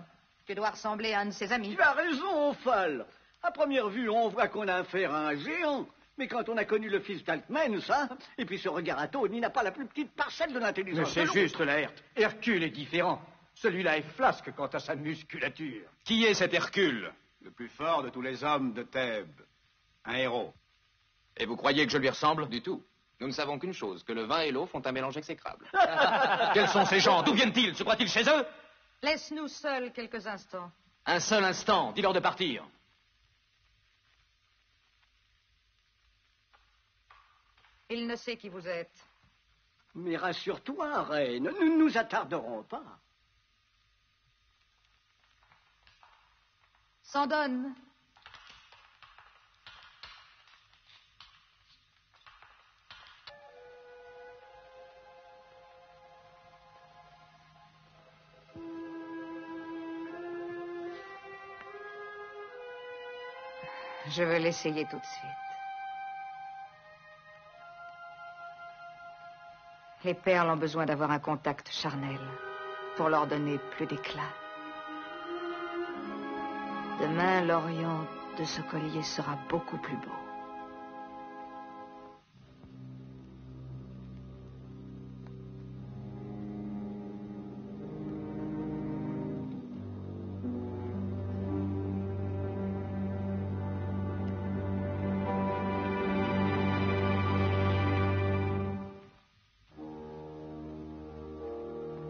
Tu dois ressembler à un de ses amis. Tu as raison, Ophale. À première vue, on voit qu'on a affaire à un géant. Mais quand on a connu le fils d'Alcmène, ça, et puis ce regard atone, il n'a pas la plus petite parcelle de l'intelligence. Mais c'est juste, Laerte. Hercule est différent. Celui-là est flasque quant à sa musculature. Qui est cet Hercule? Le plus fort de tous les hommes de Thèbes. Un héros. Et vous croyez que je lui ressemble? Du tout. Nous ne savons qu'une chose, que le vin et l'eau font un mélange exécrable. Quels sont ces gens? D'où viennent-ils? Se croient-ils chez eux? Laisse-nous seuls quelques instants. Un seul instant. Dis-leur de partir. Il ne sait qui vous êtes. Mais rassure-toi, reine, nous ne nous attarderons pas. S'en donne. Je vais l'essayer tout de suite. Les perles ont besoin d'avoir un contact charnel pour leur donner plus d'éclat. Demain, l'orient de ce collier sera beaucoup plus beau.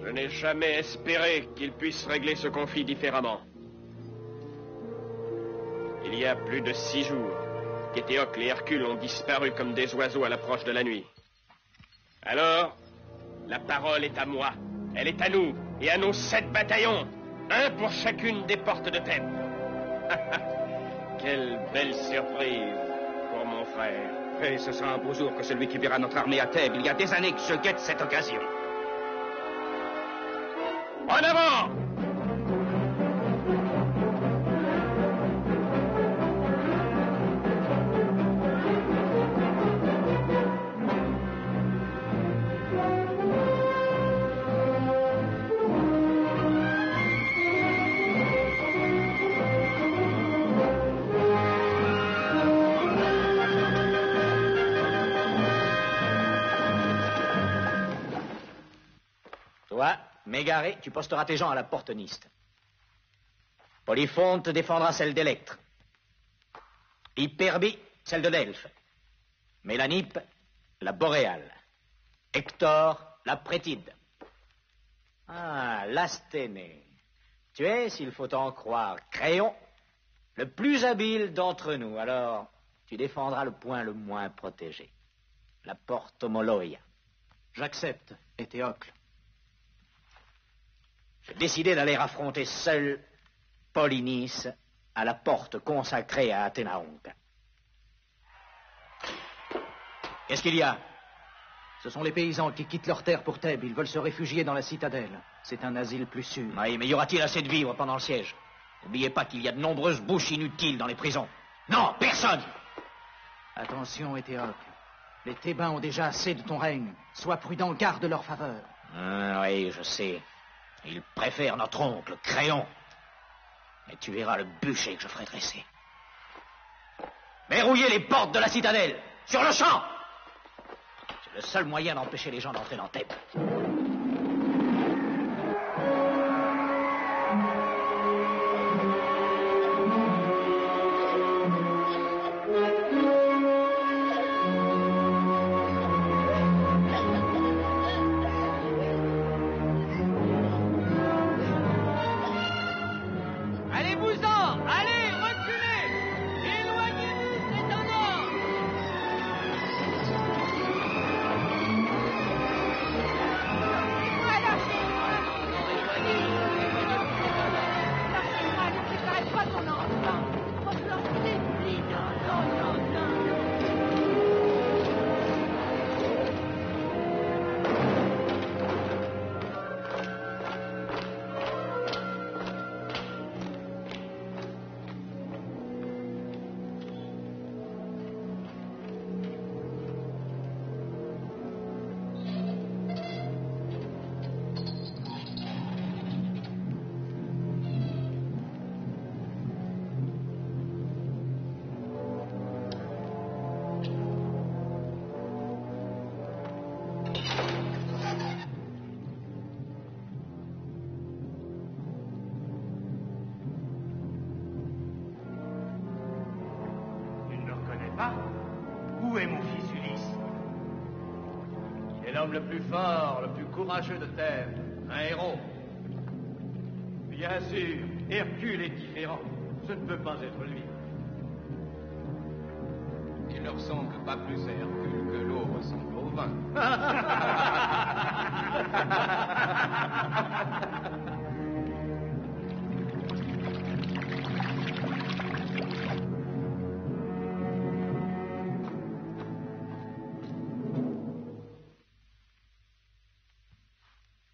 Je n'ai jamais espéré qu'il puisse régler ce conflit différemment. Il y a plus de 6 jours qu'Éthéocle et Hercule ont disparu comme des oiseaux à l'approche de la nuit. Alors, la parole est à moi, elle est à nous, et à nos 7 bataillons, un pour chacune des portes de Thèbes. Quelle belle surprise pour mon frère. Et ce sera un beau jour que celui qui verra notre armée à Thèbes. Il y a des années que je guette cette occasion. En avant! Toi, Mégaré, tu posteras tes gens à la porte Niste. Polyphonte défendra celle d'Électre. Hyperbie, celle de Delphes. Mélanippe, la boréale. Hector, la prétide. Ah, l'Asténée. Tu es, s'il faut en croire, Créon, le plus habile d'entre nous. Alors, tu défendras le point le moins protégé. La porte Homoloïa. J'accepte, Éthéocle. J'ai décidé d'aller affronter seul Polynice à la porte consacrée à Athénaonte. Qu'est-ce qu'il y a? Ce sont les paysans qui quittent leur terre pour Thèbes. Ils veulent se réfugier dans la citadelle. C'est un asile plus sûr. Oui, mais y aura-t-il assez de vivres pendant le siège? N'oubliez pas qu'il y a de nombreuses bouches inutiles dans les prisons. Non, personne! Attention, Éthéocle. Les Thébains ont déjà assez de ton règne. Sois prudent, garde leur faveur. Oui, je sais. Ils préfèrent notre oncle, Créon. Mais tu verras le bûcher que je ferai dresser. Verrouillez les portes de la citadelle, sur le champ! C'est le seul moyen d'empêcher les gens d'entrer dans Thèbes. Allez-vous-en! Allez, reculez! Éloignez-vous, c'est un ordre! Où est mon fils Ulysse? Il est l'homme le plus fort, le plus courageux de Thèbes. Un héros. Bien sûr, Hercule est différent. Ce ne peut pas être lui. Il ne ressemble pas plus à Hercule que l'eau ressemble au vin.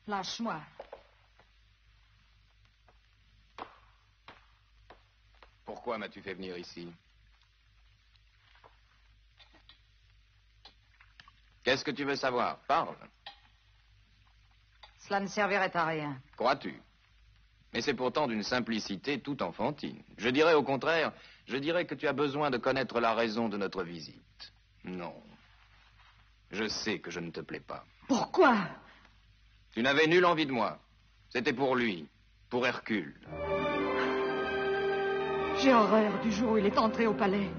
Lâche-moi. Pourquoi m'as-tu fait venir ici? Qu'est-ce que tu veux savoir? Parle. Cela ne servirait à rien. Crois-tu? Mais c'est pourtant d'une simplicité tout enfantine. Je dirais au contraire, je dirais que tu as besoin de connaître la raison de notre visite. Non. Je sais que je ne te plais pas. Pourquoi? Tu n'avais nulle envie de moi. C'était pour lui, pour Hercule. J'ai horreur du jour où il est entré au palais.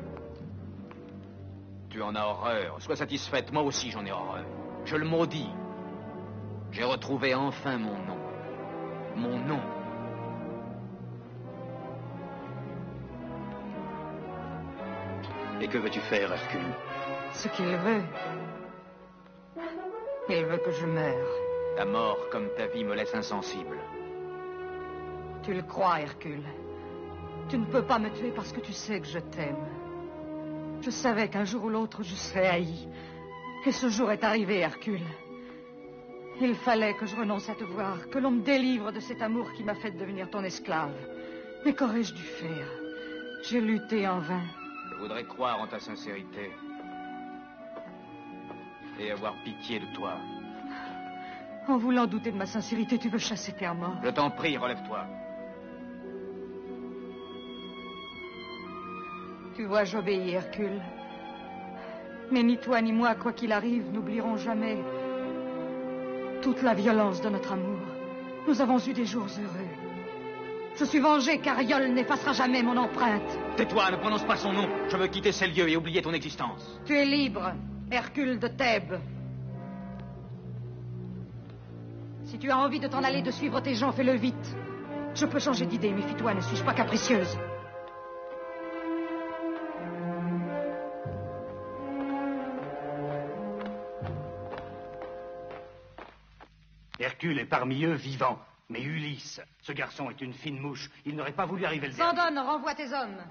Tu en as horreur. Sois satisfaite, moi aussi j'en ai horreur. Je le maudis. J'ai retrouvé enfin mon nom. Mon nom. Et que veux-tu faire, Hercule? Ce qu'il veut. Il veut que je meure. Ta mort, comme ta vie, me laisse insensible. Tu le crois, Hercule. Tu ne peux pas me tuer parce que tu sais que je t'aime. Je savais qu'un jour ou l'autre, je serais haï. Et ce jour est arrivé, Hercule. Il fallait que je renonce à te voir, que l'on me délivre de cet amour qui m'a fait devenir ton esclave. Mais qu'aurais-je dû faire? J'ai lutté en vain. Je voudrais croire en ta sincérité. Et avoir pitié de toi. En voulant douter de ma sincérité, tu veux chasser tes morts. Je t'en prie, relève-toi. Tu vois, j'obéis, Hercule. Mais ni toi ni moi, quoi qu'il arrive, n'oublierons jamais toute la violence de notre amour. Nous avons eu des jours heureux. Je suis vengé car Yol n'effacera jamais mon empreinte. Tais-toi, ne prononce pas son nom. Je veux quitter ces lieux et oublier ton existence. Tu es libre, Hercule de Thèbes. Si tu as envie de t'en aller, de suivre tes gens, fais-le vite. Je peux changer d'idée, méfie-toi, ne suis-je pas capricieuse. Hercule est parmi eux vivant. Mais Ulysse, ce garçon est une fine mouche. Il n'aurait pas voulu arriver le dernier. Sandone, renvoie tes hommes.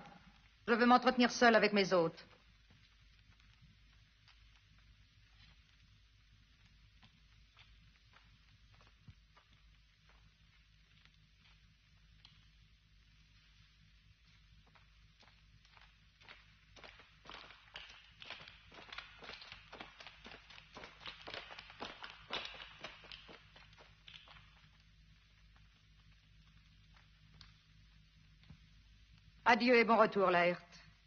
Je veux m'entretenir seul avec mes hôtes. Adieu et bon retour, Laerte.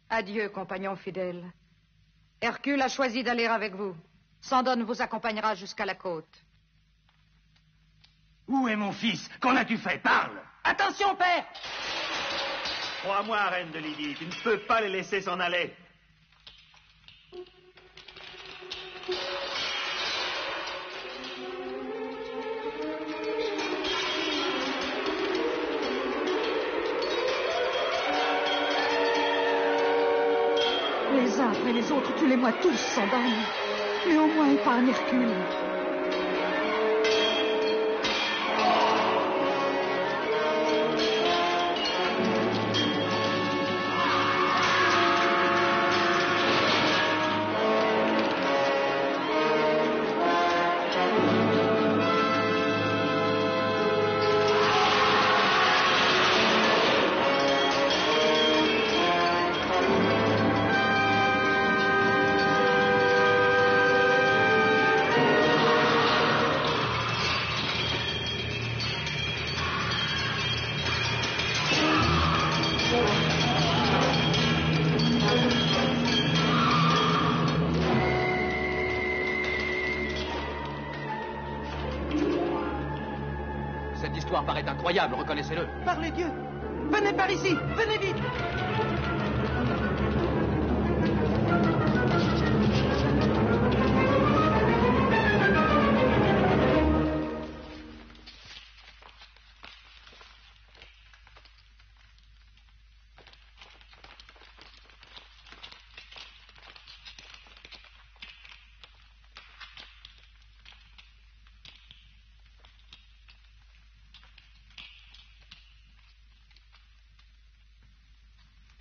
Adieu, compagnon fidèle. Hercule a choisi d'aller avec vous. Sandone vous accompagnera jusqu'à la côte. Où est mon fils? Qu'en as-tu fait? Parle! Attention, père! Crois-moi, reine de Lydie, tu ne peux pas les laisser s'en aller. Les uns après les autres, tuez-les-moi tous, Sandone. Mais au moins épargne Hercule. Cette histoire paraît incroyable, reconnaissez-le. Par les dieux! Venez par ici! Venez vite!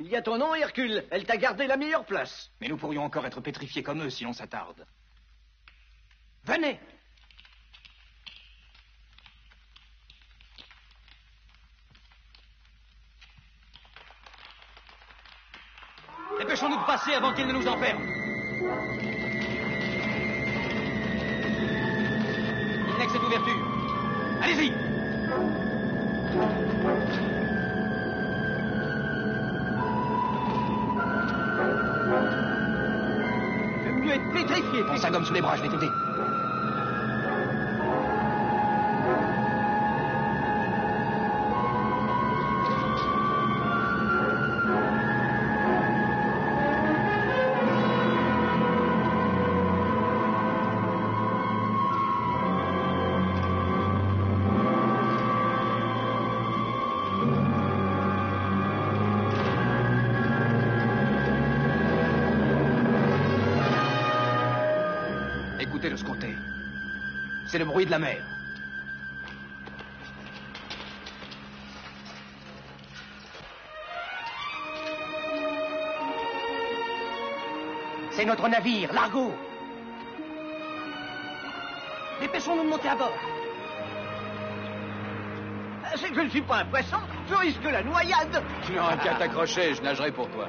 Il y a ton nom, Hercule. Elle t'a gardé la meilleure place. Mais nous pourrions encore être pétrifiés comme eux si l'on s'attarde. Venez! Dépêchons-nous de passer avant qu'ils ne nous enferment. Il n'est que cette ouverture. Allez-y! J'aime mieux être pétrifié. Prends ça gomme sous les bras, je vais t'aider. Écoutez de ce côté. C'est le bruit de la mer. C'est notre navire, l'Argo. Dépêchons-nous de monter à bord. C'est que je ne suis pas un poisson. Je risque la noyade. Tu n'auras qu'à t'accrocher, je nagerai pour toi.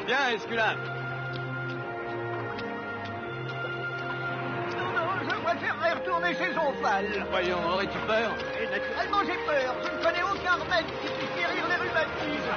Viens, Esculape. Non, je préférerais retourner chez Zonfal. Voyons, aurais-tu peur? Et naturellement, j'ai peur. Je ne connais aucun remède qui puisse guérir les rhumatismes.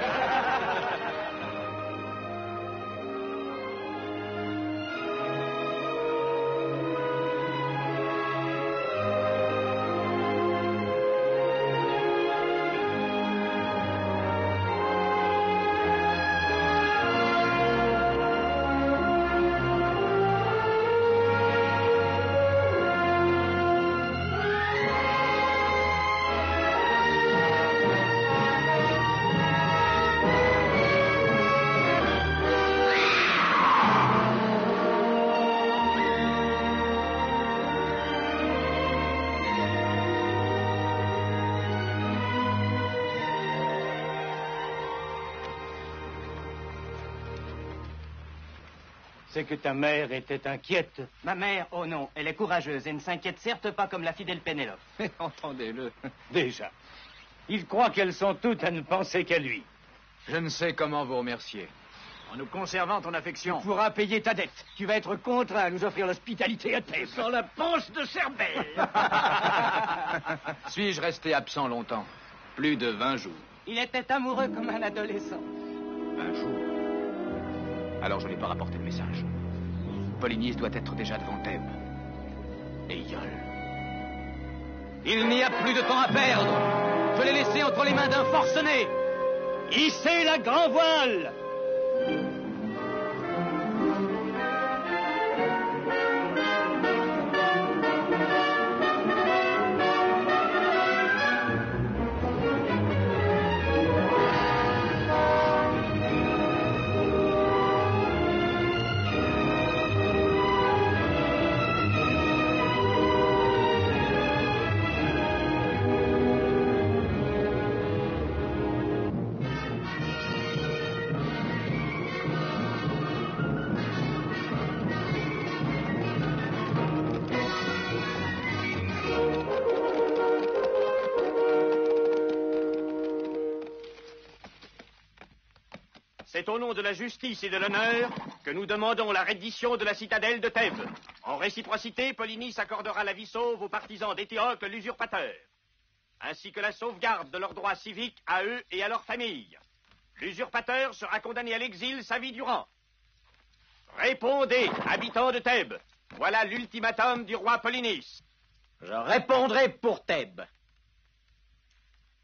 C'est que ta mère était inquiète. Ma mère, oh non, elle est courageuse et ne s'inquiète certes pas comme la fidèle Pénélope. Entendez-le. Déjà. Il croit qu'elles sont toutes à ne penser qu'à lui. Je ne sais comment vous remercier. En nous conservant ton affection. Tu pourras payer ta dette. Tu vas être contraint à nous offrir l'hospitalité à Thèbes. Sans la panse de Cerbère. Suis-je resté absent longtemps? Plus de 20 jours. Il était amoureux comme un adolescent. 20 jours. Alors je n'ai pas rapporté le message. Polynice doit être déjà devant Thèbes. Et Iole. Il n'y a plus de temps à perdre. Je l'ai laissé entre les mains d'un forcené. Hissez la grand voile! C'est au nom de la justice et de l'honneur que nous demandons la reddition de la citadelle de Thèbes. En réciprocité, Polynice accordera la vie sauve aux partisans d'Éthéocle l'usurpateur, ainsi que la sauvegarde de leurs droits civiques à eux et à leurs familles. L'usurpateur sera condamné à l'exil sa vie durant. Répondez, habitants de Thèbes. Voilà l'ultimatum du roi Polynice. Je répondrai pour Thèbes.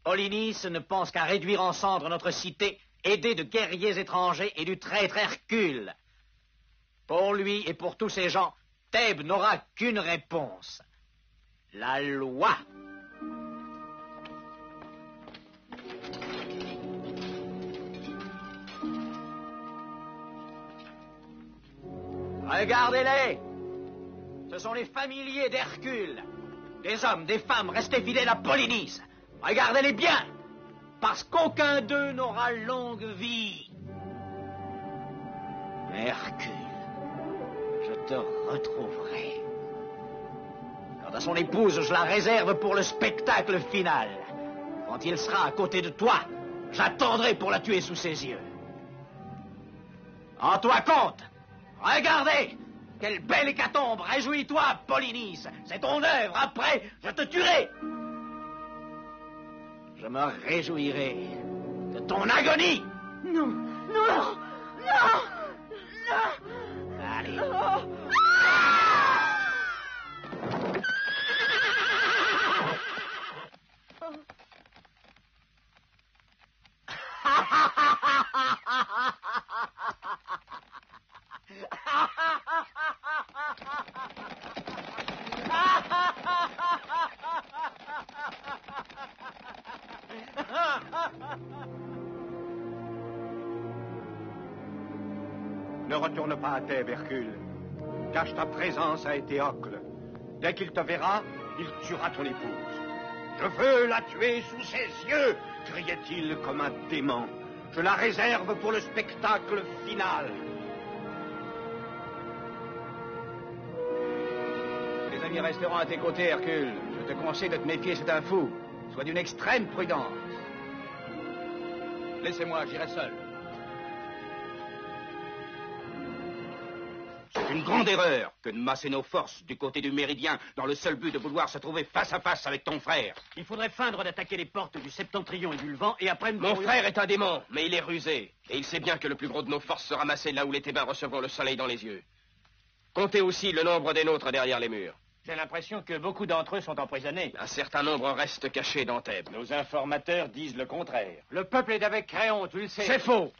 Polynice ne pense qu'à réduire en cendres notre cité, aidé de guerriers étrangers et du traître Hercule. Pour lui et pour tous ces gens, Thèbes n'aura qu'une réponse. La loi. Regardez-les. Ce sont les familiers d'Hercule. Des hommes, des femmes restés fidèles à Polynice. Regardez-les bien. Parce qu'aucun d'eux n'aura longue vie. Hercule, je te retrouverai. Quant à son épouse, je la réserve pour le spectacle final. Quand il sera à côté de toi, j'attendrai pour la tuer sous ses yeux. En toi compte. Regardez, quelle belle hécatombe. Réjouis-toi, Polynice. C'est ton œuvre. Après, je te tuerai. Je me réjouirai de ton agonie. Non, non, non, non. Allez. Non. Ne retourne pas à Thèbes, Hercule. Cache ta présence à Éthéocle. Dès qu'il te verra, il tuera ton épouse. Je veux la tuer sous ses yeux, criait-il comme un démon. Je la réserve pour le spectacle final. Les amis resteront à tes côtés, Hercule. Je te conseille de te méfier, c'est un fou. Sois d'une extrême prudence. Laissez-moi, j'irai seul. C'est une grande erreur que de masser nos forces du côté du méridien dans le seul but de vouloir se trouver face à face avec ton frère. Il faudrait feindre d'attaquer les portes du septentrion et du Levant et après... Mon frère est un démon, mais il est rusé. Et il sait bien que le plus gros de nos forces sera massé là où les Thébains recevront le soleil dans les yeux. Comptez aussi le nombre des nôtres derrière les murs. J'ai l'impression que beaucoup d'entre eux sont emprisonnés. Un certain nombre restent cachés dans Thèbes. Nos informateurs disent le contraire. Le peuple est avec Créon, tu le sais. C'est faux.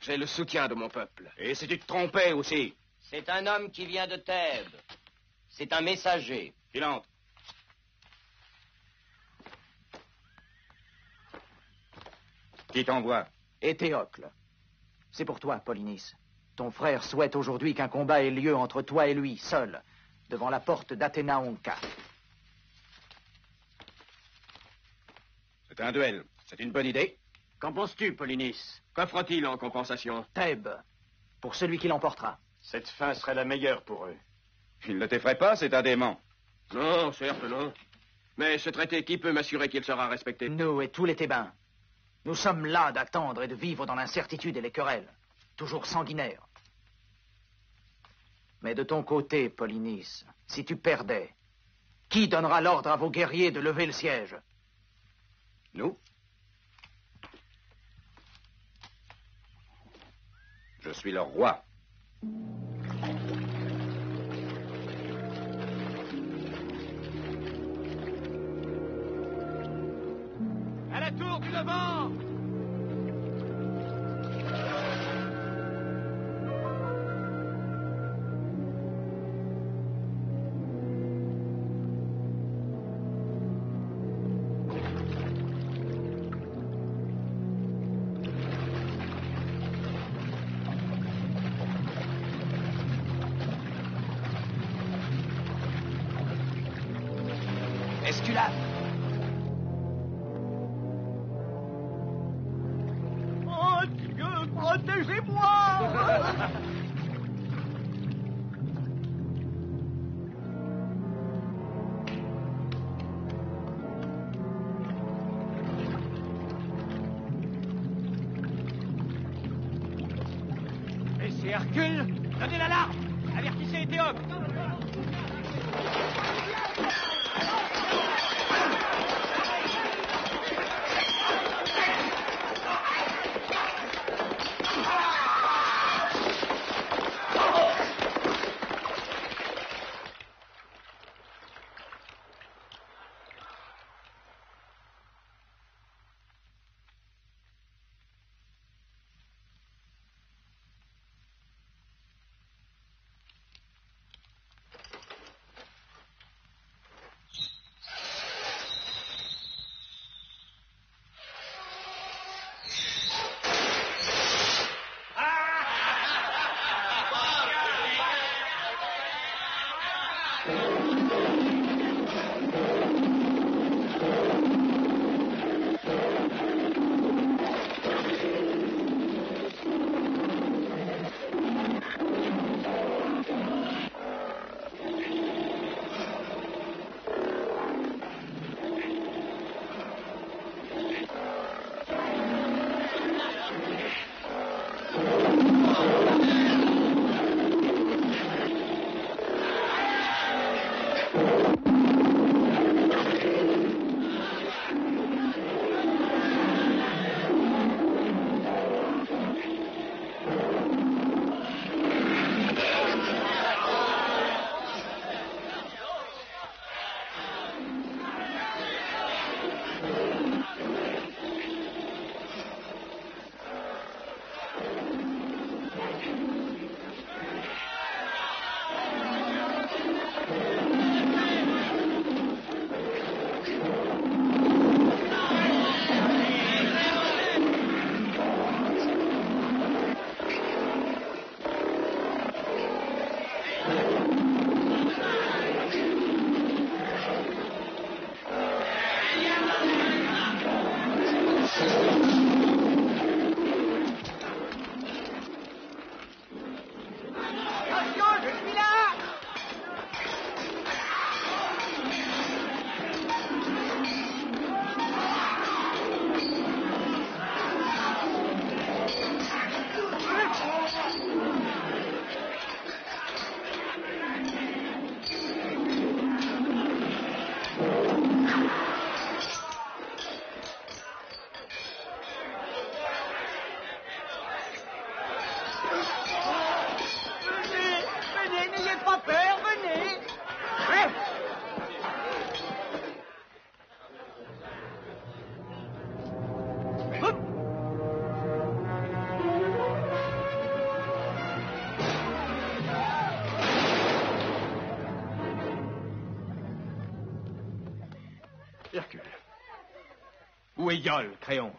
J'ai le soutien de mon peuple. Et si tu te trompais aussi? C'est un homme qui vient de Thèbes. C'est un messager. Il entre. Qui t'envoie? Éthéocle. C'est pour toi, Polynice. Ton frère souhaite aujourd'hui qu'un combat ait lieu entre toi et lui, seul, devant la porte d'Athénaonca. C'est un duel. C'est une bonne idée. Qu'en penses-tu, Polynice? Qu'offre-t-il en compensation? Thèbes, pour celui qui l'emportera. Cette fin serait la meilleure pour eux. Il ne t'effraie pas, c'est un dément. Non, certes, non. Mais ce traité, qui peut m'assurer qu'il sera respecté? Nous et tous les Thébains. Nous sommes là d'attendre et de vivre dans l'incertitude et les querelles. Toujours sanguinaires. Mais de ton côté, Polynice, si tu perdais, qui donnera l'ordre à vos guerriers de lever le siège? Nous? Je suis leur roi. À la tour du Levant! Esculape! Oh Dieu, protégez-moi! Et c'est Hercule? Donnez l'alarme! Avertissez Éthéope! Hercule. Où est Yole, Créon?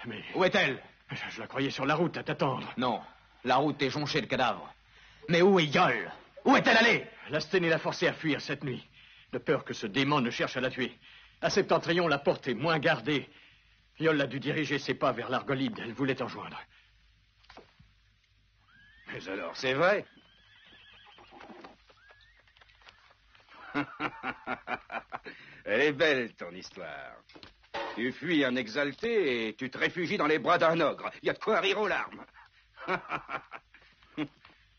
Mais... Où est-elle? Je la croyais sur la route à t'attendre. Non, la route est jonchée de cadavres. Mais où est Yole? Où est-elle allée? L'Asténie l'a forcée à fuir cette nuit, de peur que ce démon ne cherche à la tuer. À Septentrion, la porte est moins gardée. Yole a dû diriger ses pas vers l'Argolide. Elle voulait en joindre. Mais alors, c'est vrai? Elle est belle, ton histoire. Tu fuis un exalté et tu te réfugies dans les bras d'un ogre. Il y a de quoi rire aux larmes.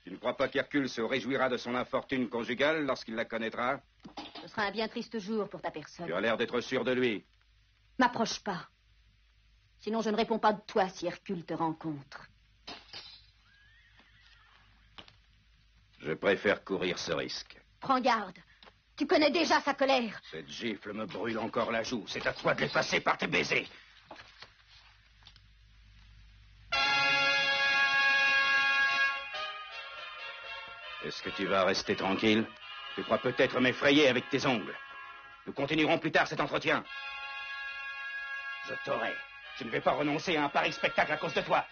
Tu ne crois pas qu'Hercule se réjouira de son infortune conjugale lorsqu'il la connaîtra? Ce sera un bien triste jour pour ta personne. Tu as l'air d'être sûr de lui. M'approche pas. Sinon, je ne réponds pas de toi si Hercule te rencontre. Je préfère courir ce risque. Prends garde. Tu connais déjà sa colère. Cette gifle me brûle encore la joue. C'est à toi de l'effacer par tes baisers. Est-ce que tu vas rester tranquille? Tu crois peut-être m'effrayer avec tes ongles. Nous continuerons plus tard cet entretien. Je t'aurai. Je ne vais pas renoncer à un pareil spectacle à cause de toi.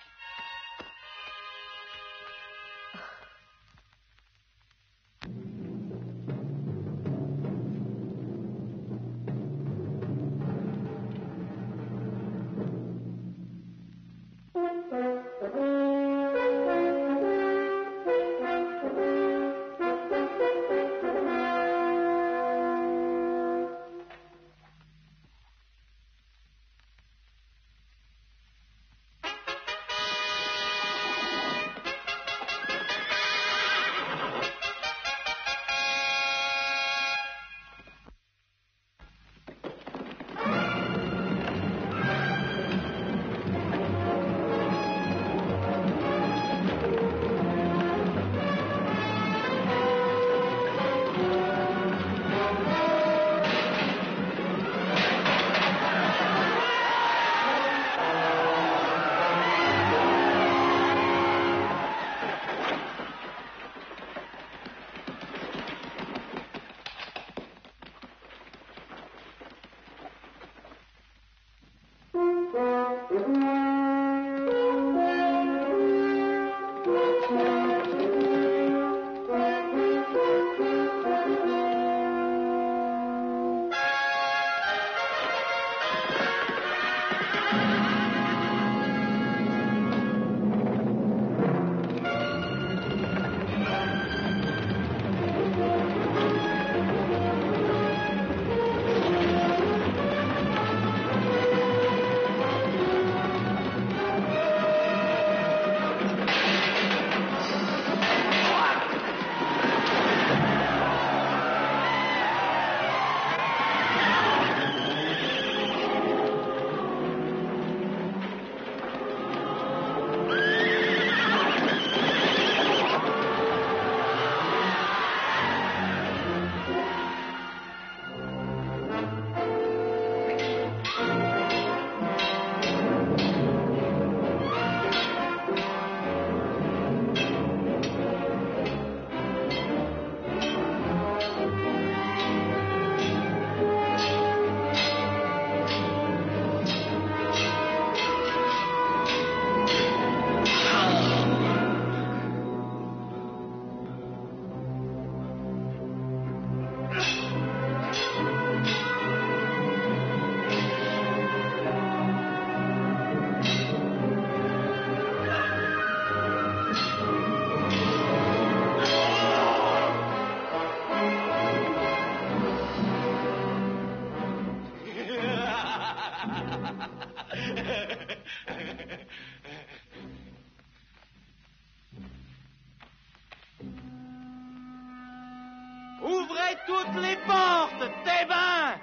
Ouvrez toutes les portes, Thébains!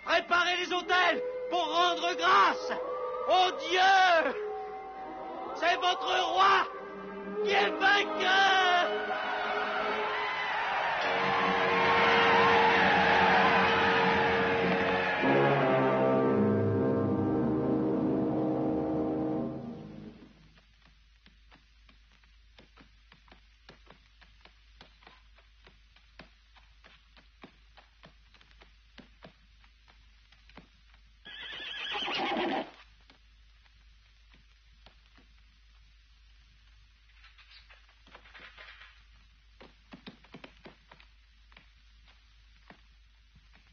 Préparez les autels pour rendre grâce au Dieu! C'est votre roi qui est vainqueur!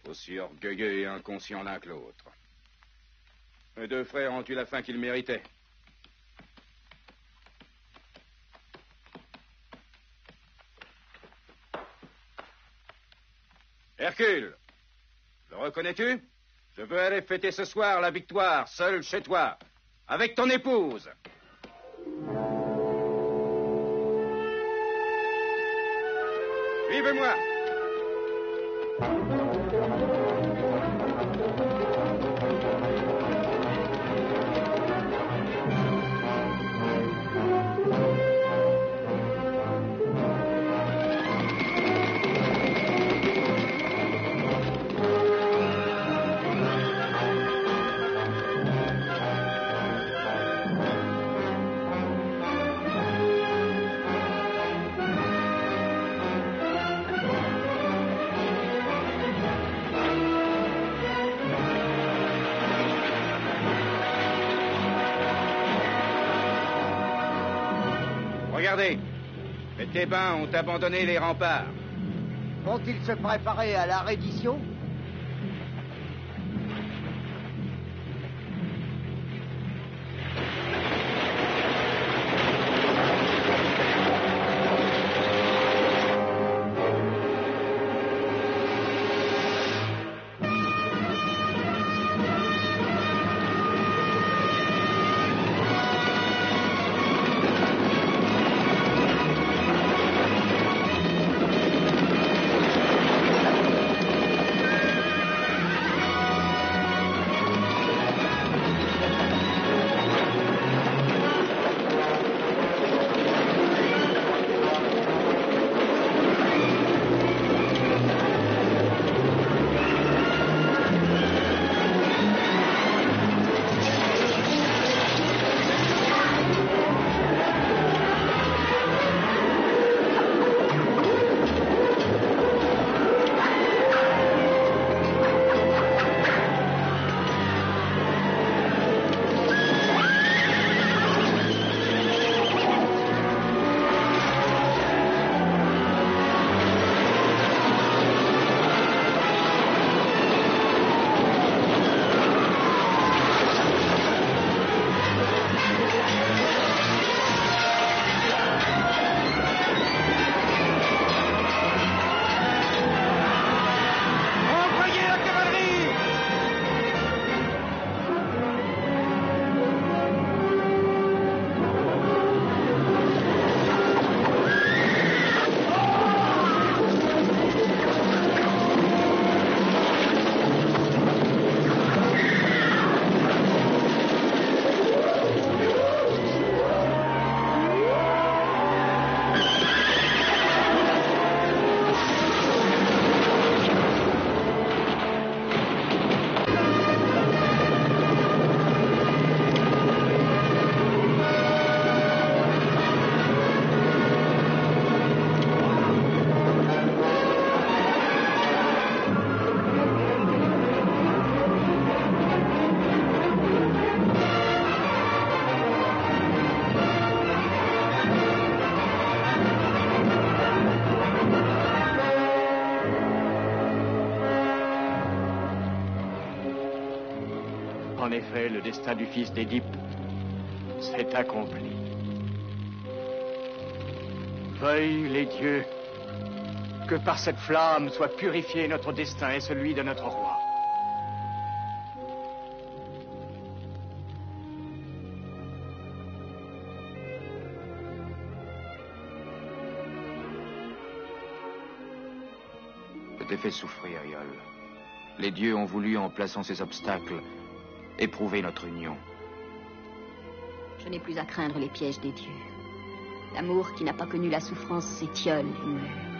Aussi orgueilleux et inconscients l'un que l'autre. Mes deux frères ont eu la fin qu'ils méritaient. Hercule, le reconnais-tu? Je veux aller fêter ce soir la victoire, seul chez toi, avec ton épouse. Suivez-moi. Regardez, les Thébains ont abandonné les remparts. Vont-ils se préparer à la reddition? En effet, le destin du fils d'Édipe s'est accompli. Veuillent les dieux que par cette flamme soit purifié notre destin et celui de notre roi. Je t'ai fait souffrir, Iol. Les dieux ont voulu, en plaçant ces obstacles, éprouver notre union. Je n'ai plus à craindre les pièges des dieux. L'amour qui n'a pas connu la souffrance s'étiole et meurt.